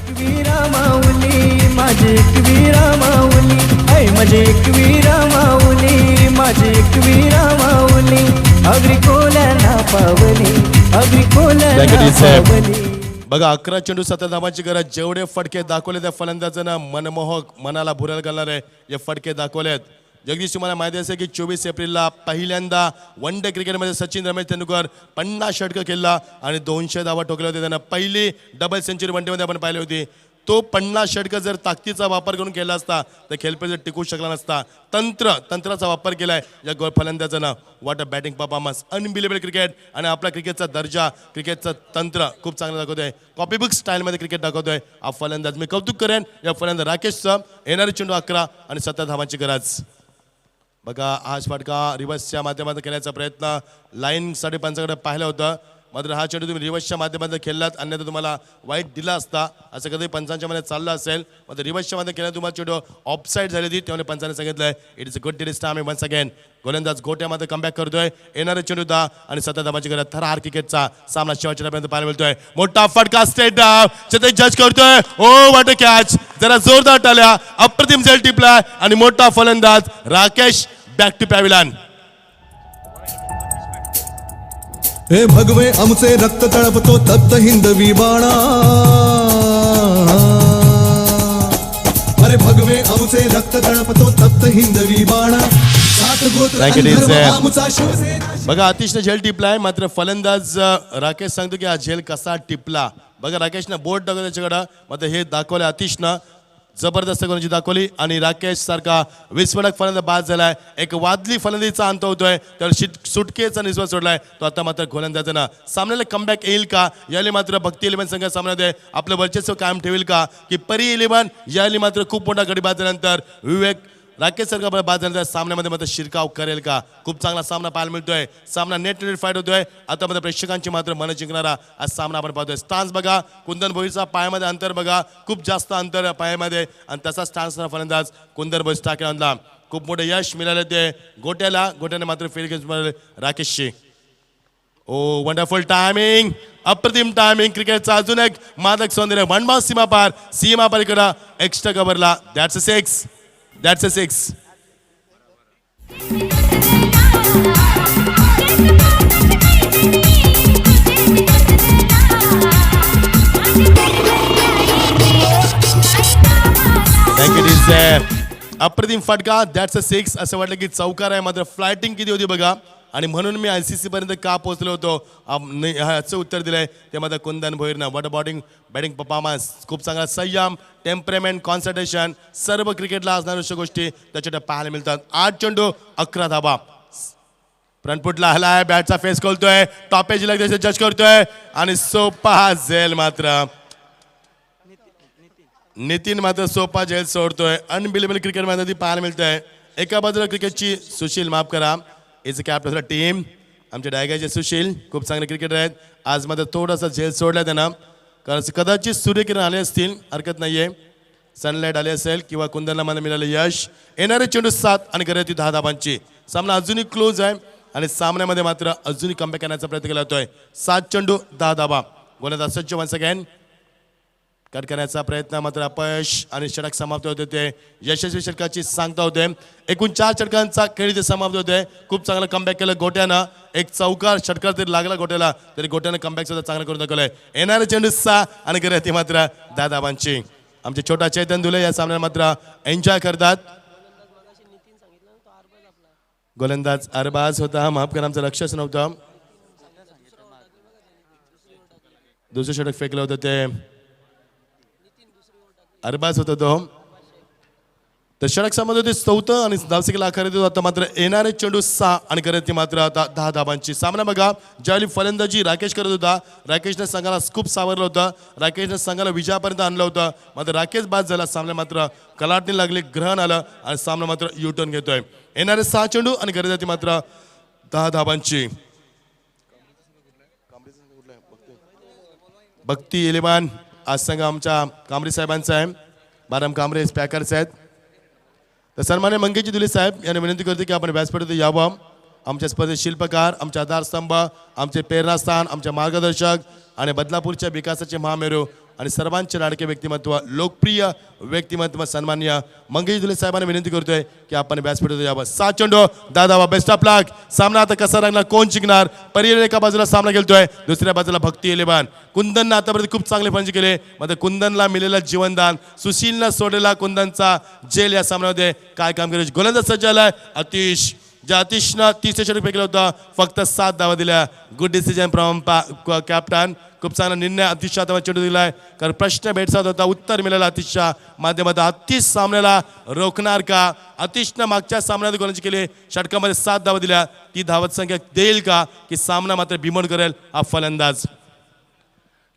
H: वीरा माऊली माझी वीरा माऊली, ऐ माझी वीरा माऊली, माझी वीरा माऊली, अगरी कोल्याना पावली, अगरी कोल्याना पावली.
E: बघा 11 चेंडू 7 धावांची गरज. जेवढे फटके दाखवले त्या फलंदाजानं मनमोहक मनाला भुरायला घालणारे हे फटके दाखवलेत. जगदीश तुम्हाला माहिती असेल की 24 एप्रिलला पहिल्यांदा वन डे क्रिकेटमध्ये सचिन रमेश तेंडुलकर 50 षटकं केला आणि 200 धावा ठोकल्या होत्या. त्यांना पहिली डबल सेंचुरी वन डेमध्ये आपण पाहिली होती. तो 50 षटकं जर ताकदीचा वापर करून केला असता तर खेळपैकी टिकू शकला नसता. तंत्राचा वापर केलाय या फलंदाजानं. What a batting performance, unbelievable cricket. आणि आपला क्रिकेटचा दर्जा, क्रिकेटचं तंत्र खूप चांगलं दाखवतोय. कॉपी बुक स्टाईलमध्ये क्रिकेट दाखवतोय हा फलंदाज. मी कौतुक करेन या फलंदाज राकेशचं. येणारे चेंडू 11 आणि 7 धावांची गरज. बघा हा फटका रिव्हर्सच्या माध्यमातून खेळण्याचा प्रयत्न लाईनसाठी पंचाकडे पाहिलं होतं. मात्र हा चेंडू तुम्ही रिव्हर्सच्या माध्यमातून खेळलात, अन्यथा तुम्हाला वाईट दिला असता. असं कधी पंचांच्या मध्ये चाललं असेल. मात्र रिव्हर्सच्या मध्ये खेळण्यात तुम्हाला चेंडू ऑफसाईड झाली होती. त्यामुळे पंचाने सांगितलंय it is a good delist time once again. गोलंदाज गोट्यामध्ये कमबॅक करतोय. येणारे चेंडू 10 आणि 7 धावांची गरज. थरार क्रिकेटचा सामना शेवटच्यापर्यंत पाहायला मिळतोय. मोठा फटका स्टेट डाव. ते जज करतोय. ओ व्हॉट अ कॅच. जरा जोरदार टाळ्या. अप्रतिम झेल टिपला आणि मोठा फलंदाज राकेश बॅक टू पॅव्हिलियन.
G: हे भगवे आमचे रक्त तळपतो तप्त हिंदवी बाणा, अरे भगवे आमचे रक्त तळपतो तप्त हिंदवी बाणा.
E: बघा अतिशय झेल टिपलाय. मात्र फलंदाज राकेश सांगतो की हा झेल कसा टिपला. बघा राकेशनं बोट दाखवलं त्याच्याकडं. मात्र हे दाखवलं अतिशनं जबरदस्त गोलंदाजी दाखवली आणि राकेश सारखा विस्फोटक फलंदाज बाद झालाय. एक वादली फलंदाजीचा अंत होतोय. तर सुटकेचा निस्वास सोडलाय तो. आता मात्र गोलंदाजांना सामन्याला कमबॅक येईल का, याली मात्र भक्ती 11 संघ सामन्यामध्ये आपलं वर्चस्व कायम ठेवेल का, की परी 11 याली मात्र खूप मोठा गडी बाद झाल्यानंतर विवेक राकेश सर का बाद झाल्यानंतर सामन्यामध्ये मात्र शिरकाव करेल का? खूप चांगला सामना पाहायला मिळतोय. सामना नेट फाईट होतोय. आता मध्ये प्रेक्षकांची मात्र मन जिंकणारा आज सामना आपण पाहतोय. स्टान्स बघा, कुंदन भोईरचा पायामध्ये अंतर बघा, खूप जास्त अंतर पायामध्ये आणि तसा स्टान्स फलंदाज कुंदन भोईर टाकला. खूप मोठं यश मिळालं ते गोट्याने मात्र फेल घेतलं राकेशशी. ओ वंडरफुल टायमिंग, अप्रतिम टायमिंग. क्रिकेटचा अजून एक मादक सौंदर्य. वन बाउंस सीमा पलीकडे एक्स्ट्रा कव्हरला. That's a six. अप्रतिम फटका. That's a six. असं वाटलं की चौकार आहे, मात्र फ्लायटिंग किती होती बघा. आणि म्हणून मी ICC पर्यंत का पोहोचलो होतो ह्याचं उत्तर दिलंय ते माझं कुंदन भोईरनं. What batting performance. खूप चांगला संयम, टेम्परेमेंट, कॉन्सन्ट्रेशन, सर्व क्रिकेटला असणाऱ्या अशा गोष्टी त्याच्यात पाहायला मिळतात. 8 चेंडू 11 धाबा. फ्रंटफुटला हलाय, बॅटचा फेस खोलतोय, टॉपेज लगेच जज करतोय आणि सोपा झेल मात्र नितीन मात्र सोपा झेल सोडतोय. अनबिलिबल क्रिकेट मध्ये पाहायला मिळतंय. एका बाजूला क्रिकेटची सुशील, माफ करा, इज कॅप्टन टीम. आमच्या डायगाचे सुशील खूप चांगले क्रिकेटर आहेत. आज मात्र थोडासा झेल सोडला त्यांना, कारण कदाचित सूर्यकिरण आले असतील, हरकत नाहीये, सनलाईट आले असेल किंवा कुंदनला मला मिळालं यश. येणारे चेंडू 7 आणि घराती 10 धाबांची. सामना अजूनही क्लोज आहे आणि सामन्यामध्ये मात्र अजूनही कमबॅक करण्याचा प्रयत्न केला जातोय. 7 चेंडू 10 धाबा. गोलंदाज सज्ज वन्स अगेन. कट करण्याचा प्रयत्न मात्र अपयश आणि षटक समाप्त होते. ते यशस्वी षटकाची सांगता होते. एकूण 4 षटकांचा खेळ इथे समाप्त होते. खूप चांगलं कमबॅक केलं गोट्यानं. एक चौकार षटकार तरी लागला गोट्याला, तरी गोट्यानं कमबॅक सुद्धा चांगलं करून दाखवलंय. येणारे चेंडू 6 आणि घराती मात्र 10 धाबांची. आमचे छोटा चैतन धुले या सामन्यात मात्र एन्जॉय करतात. गोलंदाज अरबाज होता, माफ करा, आमचं लक्षच नव्हतं. दुसरं षटक फेकलं होतं ते अरबाज होता तो. तर षटक समज होते 4 आणि धावसंख्येला आकार येतो. आता मात्र येणारे चेंडू 6 आणि करत मात्र आता 10 धाबांची. सामना बघा, ज्यावेळी फलंदाजी राकेश करत होता, राकेशने संघाला खूप सावरलं होतं, राकेशने संघाला विजयापर्यंत आणलं होतं. मात्र राकेश बाद झाला. सामना मात्र कलाटणी लागली, ग्रहण आलं आणि सामना मात्र युटर्न घेतोय. येणारे 6 चेंडू आणि करत मात्र 10 धाबांची. भक्ती 11 आज संघ आमच्या कांबरे साहेबांचा आहे. बाराम कांबरे पॅकर्स आहेत. तर सन्मान्य मंगेशजी दुले साहेब यांना विनंती करते की आपण व्यासपीठावर यावं. आमच्या स्पर्धेत शिल्पकार, आमचे आधारस्तंभ, आमचे प्रेरणास्थान, आमचे मार्गदर्शक आणि बदलापूरच्या विकासाचे महामेरू आणि सर्वांचे लाडके व्यक्तिमत्व, लोकप्रिय व्यक्तिमत्व सन्मान्य मंगेश दुले साहेबांना विनंती करतोय की आपण व्यासपीठावर यावं. 7 चेंडू 10 धावा. बेस्ट ऑफ लक. सामना आता कसा रंगला, कोण जिंकणार? पर्याय एका बाजूला सामना खेळतोय, दुसऱ्या बाजूला भक्ती 11. कुंदननं आतापर्यंत खूप चांगले फलंदाजी केले, मात्र कुंदनला मिळालेलं जीवनदान, सुशीलनं सोडलेला कुंदनचा जेल या सामन्यामध्ये काय काम करायचे. गोलंदाज सज्ज झालाय अतिश, ज्या अतिशनं 30 षटक फेकलं होतं, फक्त 7 धावा दिल्या. Good decision from captain. खूप चांगला निर्णय अतिशच्या हातामध्ये चेंडू दिलाय, कारण प्रश्न भेडसावत होता, उत्तर मिळालं अतिशच्या माध्यमात. अतिश सामन्याला रोखणार का? अतिशनं मागच्या सामन्यात गोलंदाजी केली, षटकामध्ये 7 धावा दिल्या. ती धावत संख्या देईल का की सामना मात्र बिमोड करेल हा फलंदाज?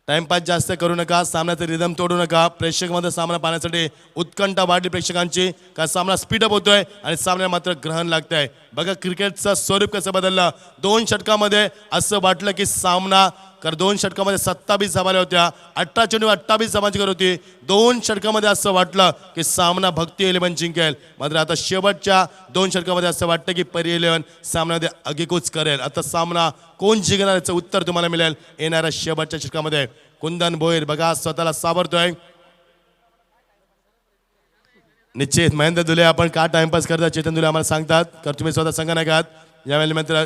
E: टाइमपास जास्त करू नका, सामन्याचं रिदम तोडू नका. प्रेक्षकांमध्ये सामना पाहण्यासाठी उत्कंठा वाढली प्रेक्षकांची, कारण सामना स्पीडअप होतोय आणि सामन्यात मात्र ग्रहण लागतंय. बघा क्रिकेटचं स्वरूप कसं बदललं. 2 षटकामध्ये असं वाटलं की सामना, कारण 2 षटकामध्ये 27 धावा होत्या, 18 चेंडू 28 धावांची गरज होती. 2 षटकामध्ये असं वाटलं की सामना भक्ती 11 जिंकेल, मात्र आता शेवटच्या 2 षटकामध्ये असं वाटतं की परी 11 सामन्यामध्ये आगेकूच करेल. आता सामना कोण जिंकणार याचं उत्तर तुम्हाला मिळेल येणाऱ्या शेवटच्या षटकामध्ये. कुंदन भोईर बघा स्वतःला सावरतोय. निश्चित महेंद्र दुले, आपण का टाइमपास करता? चेतन दुले आम्हाला सांगतात, कारण तुम्ही स्वतः संघ नाही आहात. यावेळी मात्र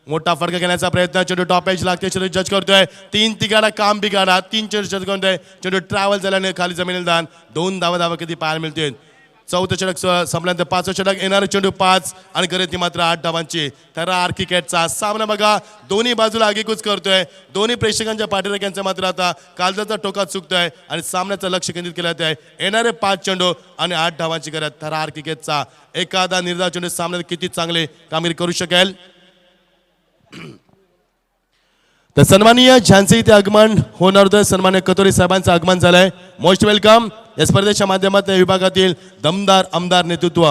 E: मोठा फटका घेण्याचा प्रयत्न, चेंडू टॉप एज लागते, चेंडू जज करतोय, 3 तिगाडा काम बिगाडा, 3 चेंडू जज करतोय, चेंडू ट्रॅव्हल झाल्याने खाली जमिनीला दान, 2 धावा किती पाहायला मिळतील. 4थं षटक संपल्यानंतर 5वं षटक, येणारे चेंडू 5 आणि करत मात्र 8 धावांची. थरार क्रिकेटचा सामना बघा, दोन्ही बाजूला आगेकूच करतोय, दोन्ही प्रेक्षकांच्या पाठीराख्यांचा मात्र आता कालजाचा टोकात चुकतोय आणि सामन्याचं लक्ष केंद्रित केलं जात आहे. येणारे 5 चेंडू आणि 8 धावांची गरज. थरार क्रिकेटचा एखादा निर्धाव चेंडू सामन्यात किती चांगले कामगिरी करू शकेल. तर सन्माननीय झांसी इथे आगमन होणार होतं. सन्मान्य कतोरे साहेबांचं आगमन झालंय. Most welcome. या स्पर्धेच्या माध्यमातून विभागातील दमदार आमदार नेतृत्व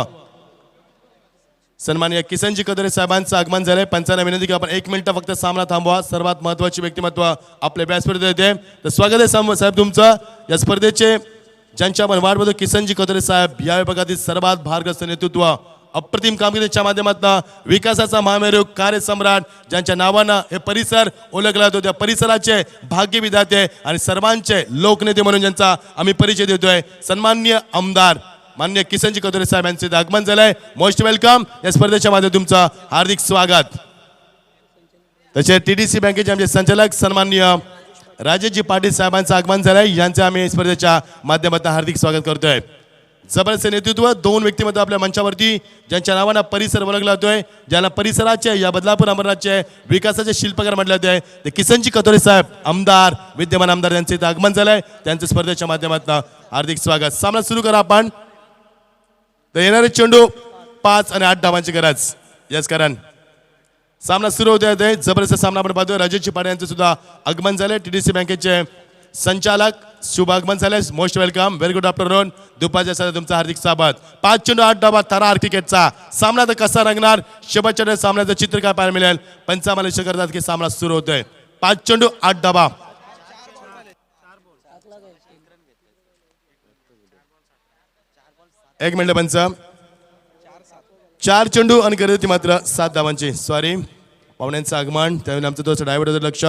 E: सन्माननीय किसनजी कदरे साहेबांचं आगमन झालंय. पंचांना विनंती की आपण 1 मिनिट फक्त सामना थांबवा. सर्वात महत्वाची व्यक्तिमत्व आपल्या व्यासपीठावर येते. तर स्वागत आहे साहेब तुमचं. या स्पर्धेचे ज्यांच्या आपण वाट बघतो किसनजी कदरे साहेब या विभागातील सर्वात भारग्रस्त नेतृत्व अप्रतिम कामगिरीच्या माध्यमातून विकासाचा महामेरू कार्यसम्राट ज्यांच्या नावानं हे परिसर ओळखला जातो त्या परिसराचे भाग्य विधाते आणि सर्वांचे लोकनेते म्हणून ज्यांचा आम्ही परिचय देतोय सन्माननीय आमदार माननीय किसनजी कदरे साहेब यांचे आगमन झालंय. Most welcome. या स्पर्धेच्या माध्यमातून तुमचं हार्दिक स्वागत. तसे TDC बँकेचे आमचे संचालक सन्माननीय राजेशजी पाटील साहेबांचं आगमन झालंय. यांचे आम्ही स्पर्धेच्या माध्यमातून हार्दिक स्वागत करतोय. जबरदस्त नेतृत्व दोन व्यक्तिमत्व आपल्या मंचावरती ज्यांच्या नावानं परिसर ओळखला जातोय ज्यांना परिसराचे या बदलापूर अमरनाथचे विकासाचे शिल्पकार म्हटले जाते ते किसनजी कदरे साहेब आमदार विद्यमान आमदार यांचे इथं आगमन झालंय. त्यांचं स्पर्धेच्या माध्यमातून हार्दिक स्वागत. सामना सुरू करा आपण. तर येणारे चेंडू 5 आणि 8 धावांची गरज. यस करण सामना सुरू होत आहे. जबरदस्त सामना आपण पाहतोय. राजेशजी पाटील यांचं सुद्धा आगमन झालंय. TDC बँकेचे संचालक शुभ आगमन झाले. Most welcome. Very good afternoon. दुपारच्या साथ तुमचं हार्दिक स्वागत. 5 चेंडू 8 धावा थरार क्रिकेटचा सामना तर कसा रंगणार शेवटच्या सामन्याचं चित्र काय पाहायला मिळेल. पंचांना लक्ष करतात की सामना सुरू होतोय. 5 चेंडू 8 धावा. एक मिनिट पंच. 4 चेंडू आणि गरज मात्र 7 धावांची. सॉरी पाहुण्यांचं आगमन त्यावेळी आमचं थोडंसं डायव्हर्टचं लक्ष.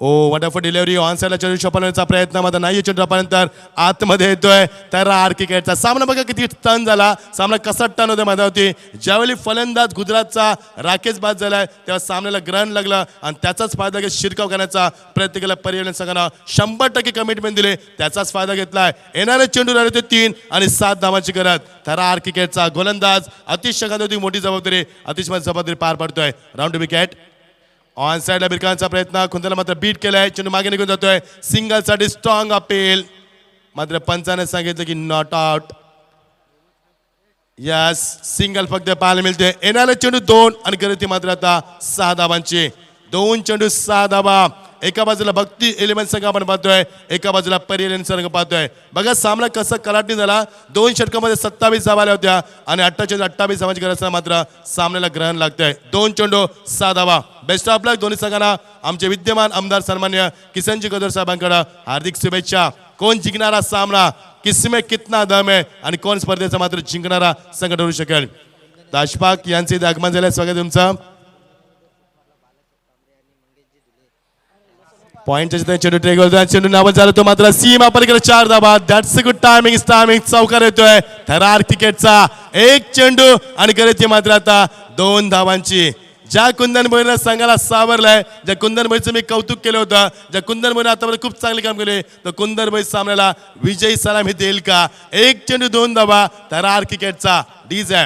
E: ओ वंडरफुल डिलिव्हरी ऑन साईडला चेंडू छपवण्याचा प्रयत्न मात्र नाही. चेंडू आपल्यानंतर आतमध्ये येतोय तर क्रिकेटचा सामना बघा किती टर्न झाला. सामना कसा टर्न होतोय मैदानावरती. ज्यावेळी फलंदाज गुजरातचा राकेश बाद झालाय तेव्हा सामन्याला ग्रहण लागलं आणि त्याचाच फायदा घेत शिरकाव करण्याचा प्रयत्न केला. पर्यावरण संघानं 100% कमिटमेंट दिले त्याचाच फायदा घेतलाय. येणारे चेंडू राहिले ते 3 आणि 7 धावांची गरज. थरार क्रिकेटचा गोलंदाज अतिशय होती मोठी जबाबदारी अतिशय जबाबदारी पार पडतोय. राऊंड विकेट ऑन साईडला बिरकांचा प्रयत्न खुंदाला मात्र बीट केलाय. चेंडू मागे निघून जातोय. सिंगल साठी स्ट्रॉंग अपील मात्र पंचाने सांगितलं की नॉट आउट. यस सिंगल फक्त पाहायला मिळते. येणारे चेंडू 2 आणि गरज मात्र आता 6 धावांची. 2 चेंडू 6 धावा. एका बाजूला भक्ती एलिमेंट संघ आपण पाहतोय एका बाजूला पर्यायन संघ पाहतोय. बघा सामना कसा कलाटणी झाला. 2 षटकामध्ये 27 धावा आल्या होत्या आणि 28 धावांची गरज मात्र सामन्याला ग्रहण लागतंय. 2 चेंडू 6 धावा. बेस्ट ऑफ लक दोन्ही संघांना. आमचे विद्यमान आमदार सन्मान्य किसनजी कदर साहेबांकडे हार्दिक शुभेच्छा. कोण जिंकणारा सामना किसमे कितना दम आहे आणि कोण स्पर्धेचा मात्र जिंकणारा संघ ठरू शकेल. ताशपाक यांचे इथे आगमन झाले. स्वागत तुमचं. पॉइंट चेंडू ट्रेक होतो. चेंडू नावत झाला तो मात्र सीमा पलीकडे 4 धावा. दॅट्स अ गुड टायमिंग चौकार येतोय थरार क्रिकेटचा. 1 चेंडू आणि गरज मात्र आता 2 धावांची. ज्या कुंदन भोईरनं संघाला सावरलाय ज्या कुंदन भोईचं मी कौतुक केलं होतं ज्या कुंदन भोईनं आतापर्यंत खूप चांगले काम केले तर कुंदन भोई सामन्याला विजयी सलामी देईल का. 1 चेंडू 2 धावा थरार क्रिकेटचा. डीजे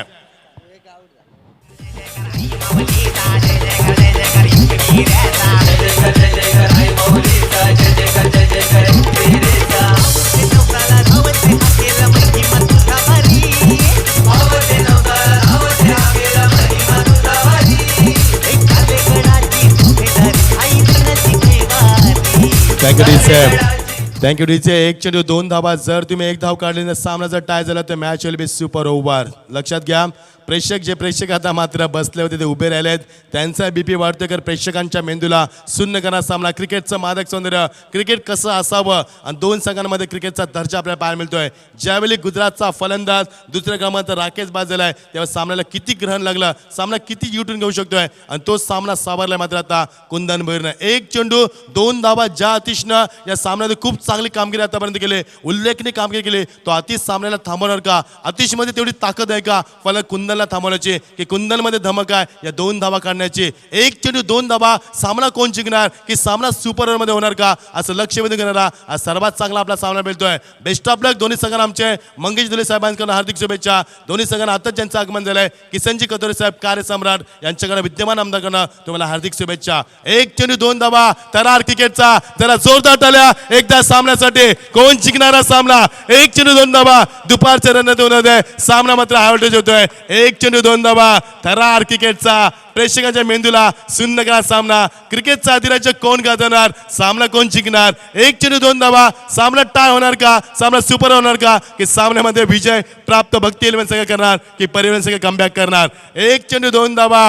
E: थँक्यू डीचे. 1 चेंडू 2 धावा. जर तुम्ही 1 धाव काढली तर सामना जर टाय झाला तर match will be super over. लक्षात घ्या. प्रेक्षक आता मात्र बसले होते ते उभे राहिलेत. त्यांचा BP वाढतोय कारण प्रेक्षकांच्या मेंदूला शून्य करणारा सामना. क्रिकेटचं मादक सौंदर्य क्रिकेट कसं असावं आणि 2 संघांमध्ये क्रिकेटचा दर्जा आपल्याला पाहायला मिळतोय. ज्यावेळी गुजरातचा फलंदाज दुसऱ्या क्रमांकात राकेश बाद झालाय तेव्हा सामन्याला किती ग्रहण लागलं सामना किती युटून घेऊ शकतोय आणि तो सामना सावरलाय मात्र आता कुंदन भोईरनं. 1 चेंडू 2 धावा. ज्या अतिशनं या सामन्यात खूप चांगली कामगिरी आतापर्यंत केली उल्लेखनीय कामगिरी केली तो अतिश सामन्याला थांबवणार का. अतिशमध्ये तेवढी ताकद आहे का फलक कुंदन थांबवण्याची की कुंदन मध्ये धमक आहे या 2 धावा काढण्याची. 1 चेंडू 2 धावा. सामना कोण जिंकणार की सामना सुपर ओव्हर मध्ये होणार का असं लक्ष वेधून घेणारा आज सर्वात चांगला आपला सामना मिळतोय. बेस्ट ऑफ लक दोन्ही संघांना आमचे मंगेश दुले साहेबांकडून हार्दिक शुभेच्छा. दोन्ही संघांना आताच ज्यांचं आगमन झालंय किसनजी कदरे साहेब कार्यसम्राट यांच्याकडे विद्यमान आमदारांकडून तुम्हाला हार्दिक शुभेच्छा. 1 चेंडू 2 धावा थरार क्रिकेटचा. जरा जोरदार टाळ्या एकदा सामन्यासाठी. कोण जिंकणारा सामना. 1 चेंडू 2 धावा. दुपारच्या रन होणार सामना मात्र हाय व्होल्टेज होतोय. 1 एक चेंडू 2 धावा. थरार क्रिकेटचा प्रेक्षकांच्या मेंदूला सुन्न करा सामना. क्रिकेटचा अधिराज्य कोण गाजवणार, सामना कोण जिंकणार. एक चेंडू 2 धावा. सामना टाय होणार का, सामना सुपर होणार का, की सामन्यामध्ये विजय प्राप्त भक्ती इलेव्हन संघ करणार की परिवर्तन संघ कमबॅक करणार. एक चेंडू 2 धावा.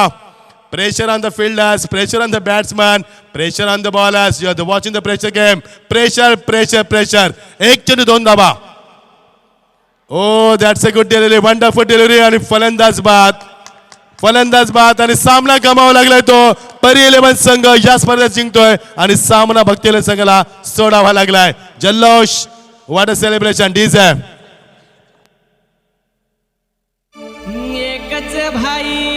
E: Pressure on the fielders, pressure on the batsman, pressure on the bowlers. You are watching the pressure game. Pressure, pressure, pressure. एक चेंडू 2 धावा. Oh, that's a good delivery, wonderful delivery. आणि फलंदाज बाद आणि सामना गमावा लागलाय तो. परी इलेव्हन संघ या स्पर्धेत जिंकतोय आणि सामना भक्ती इलेव्हन संघाला सोडावा लागलाय. जल्लोष, व्हॉट अ सेलिब्रेशन. डीजे
F: एकच भाई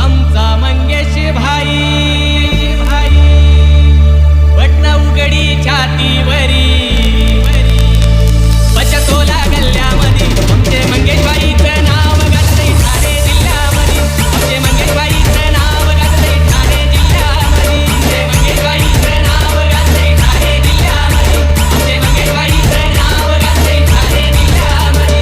F: आमचा मंगेश भाई बटना उघडी छातीवरी बचतोला गल्ल्यामध्ये आमचे मंगेश भाईचं नाव गाजतंय ठाणे जिल्ह्यामध्ये. आमचे मंगेश भाईचं नाव गाजतंय ठाणे जिल्ह्यामध्ये. आमचे मंगेश भाईचं नाव गाजतंय ठाणे जिल्ह्यामध्ये. आमचे मंगेश भाईचं नाव गाजतंय ठाणे जिल्ह्यामध्ये.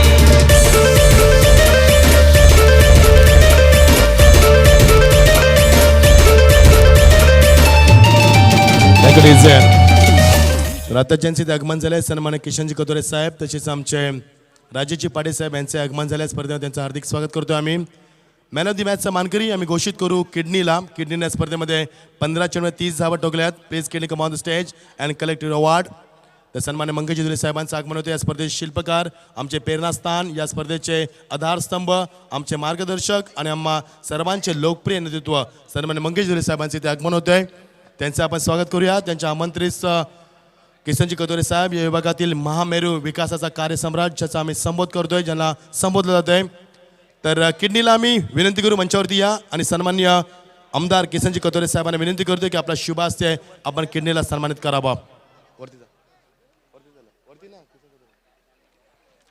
E: तर आता ज्यांचे ते आगमन झाले सन्मान्य किशनजी कतोरे साहेब तसेच आमचे राजेजी पाटील साहेब यांचे आगमन झाले स्पर्धेमध्ये त्यांचं हार्दिक स्वागत करतो आम्ही. मॅन ऑफ दी मॅचचा मानकरी आम्ही घोषित करू किडनीने स्पर्धेमध्ये 15 चेंडूमध्ये 30 धावा ठोकल्यात. Please Kidney come on the stage and collective award. तर सन्मान्य मंगेशजी धुले साहेबांचं आगमन होते. या स्पर्धेचे शिल्पकार, आमचे प्रेरणास्थान, या स्पर्धेचे आधारस्तंभ, आमचे मार्गदर्शक आणि आम्हा सर्वांचे लोकप्रिय नेतृत्व सन्मान्य मंगेश धुले साहेबांचे ते आगमन होते. त्यांचं आपण स्वागत करूया. त्यांच्या आमंत्रित किशनजी कतोरे साहेब या विभागातील महामेरू विकासाचा कार्यसम्राट ज्याचा आम्ही संबोध करतोय, ज्यांना संबोधलं जात आहे. तर किडनीला आम्ही विनंती करू मंचावरती या आणि सन्माननीय आमदार किशनजी कतोरे साहेबांना विनंती करतोय की आपला शुभ हस्ते आपण किडनीला सन्मानित करावा.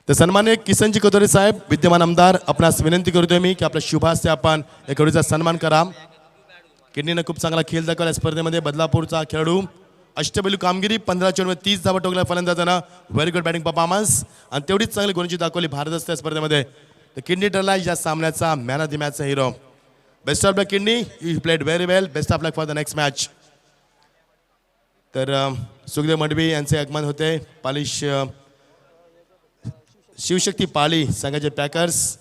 E: तर सन्मान्य किशनजी कतोरे साहेब विद्यमान आमदार आपणास विनंती करतोय मी की आपल्या शुभ हस्ते आपण या खेळाडूचा सन्मान करा. किडनीनं खूप चांगला खेळ दाखवला स्पर्धेमध्ये. बदलापूरचा खेळाडू अष्टपैलू कामगिरी 15 चेंडूमध्ये 30 धावा ठोकल्या फलंदाजानं. व्हेरी गुड बॅटिंग परफॉर्मन्स आणि तेवढीच चांगली गुणांची दाखवली भारत असते स्पर्धेमध्ये. तर किडनी ठरला या सामन्याचा मॅन ऑफ द मॅचचा hero. Best of luck Kidney, you played very well. Best of luck for the next match. तर सुखदेव मडवी यांचे आगमन होते. पालिश शिवशक्ती पाली संघाचे पॅकर्स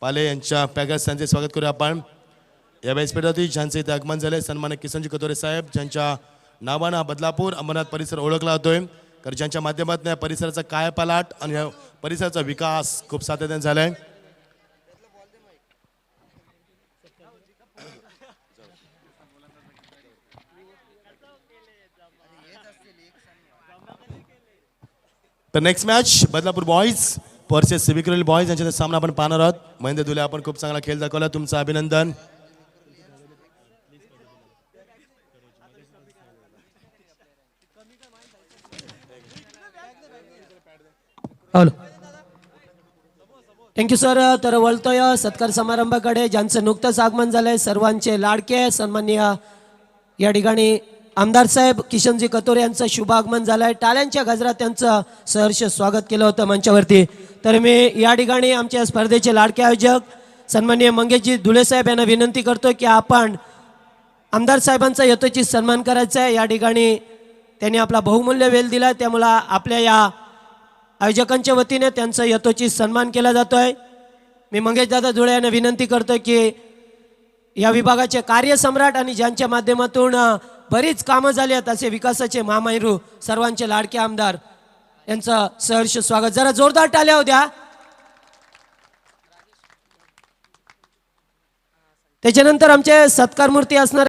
E: पाले यांच्या पॅकर्स यांचे स्वागत करूया आपण. या व्यासपीठावरती ज्यांचे इथे आगमन झाले सन्मान्य किशनजी कतोरे साहेब ज्यांच्या नावानं बदलापूर अंबरनाथ परिसर ओळखला जातोय. तर ज्यांच्या माध्यमातून या परिसराचा कायापालट आणि या परिसराचा विकास खूप सातत्याने झालाय. तर next match Badlapur boys versus Vikhroli boys यांच्यात सामना आपण पाहणार आहोत. महेंद्र दुले आपण खूप चांगला खेळ दाखवला, तुमचं अभिनंदन.
A: Hello, thank you sir. तर वळतोय सत्कार समारंभाकडे ज्यांचं नुकतंच आगमन झालंय सर्वांचे लाडके सन्माननीय या ठिकाणी आमदार साहेब किशनजी कतोरे यांचं शुभ आगमन झालंय. टाळ्यांच्या गजरात त्यांचं सहर्ष स्वागत केलं होतं मंचावरती. तर मी या ठिकाणी आमच्या स्पर्धेचे लाडके आयोजक सन्माननीय मंगेशजी धुले साहेब यांना विनंती करतो की आपण आमदार साहेबांचा यथोचित सन्मान करायचा आहे. या ठिकाणी त्यांनी आपला बहुमूल्य वेळ दिला, त्यामुळे आपल्या या आयोजकांच्या वतीने त्यांचा यथोचित सन्मान केला जातोय. मी मंगेश दादा धुळे यांना विनंती करतोय की या विभागाचे कार्यसम्राट आणि ज्यांच्या माध्यमातून बरीच कामं झाली आहेत असे विकासाचे महामेरू सर्वांचे लाडके आमदार यांचं सहर्ष स्वागत. जरा जोरदार टाळ्या होऊ द्या. त्याच्यानंतर आमचे सत्कार मूर्ती असणार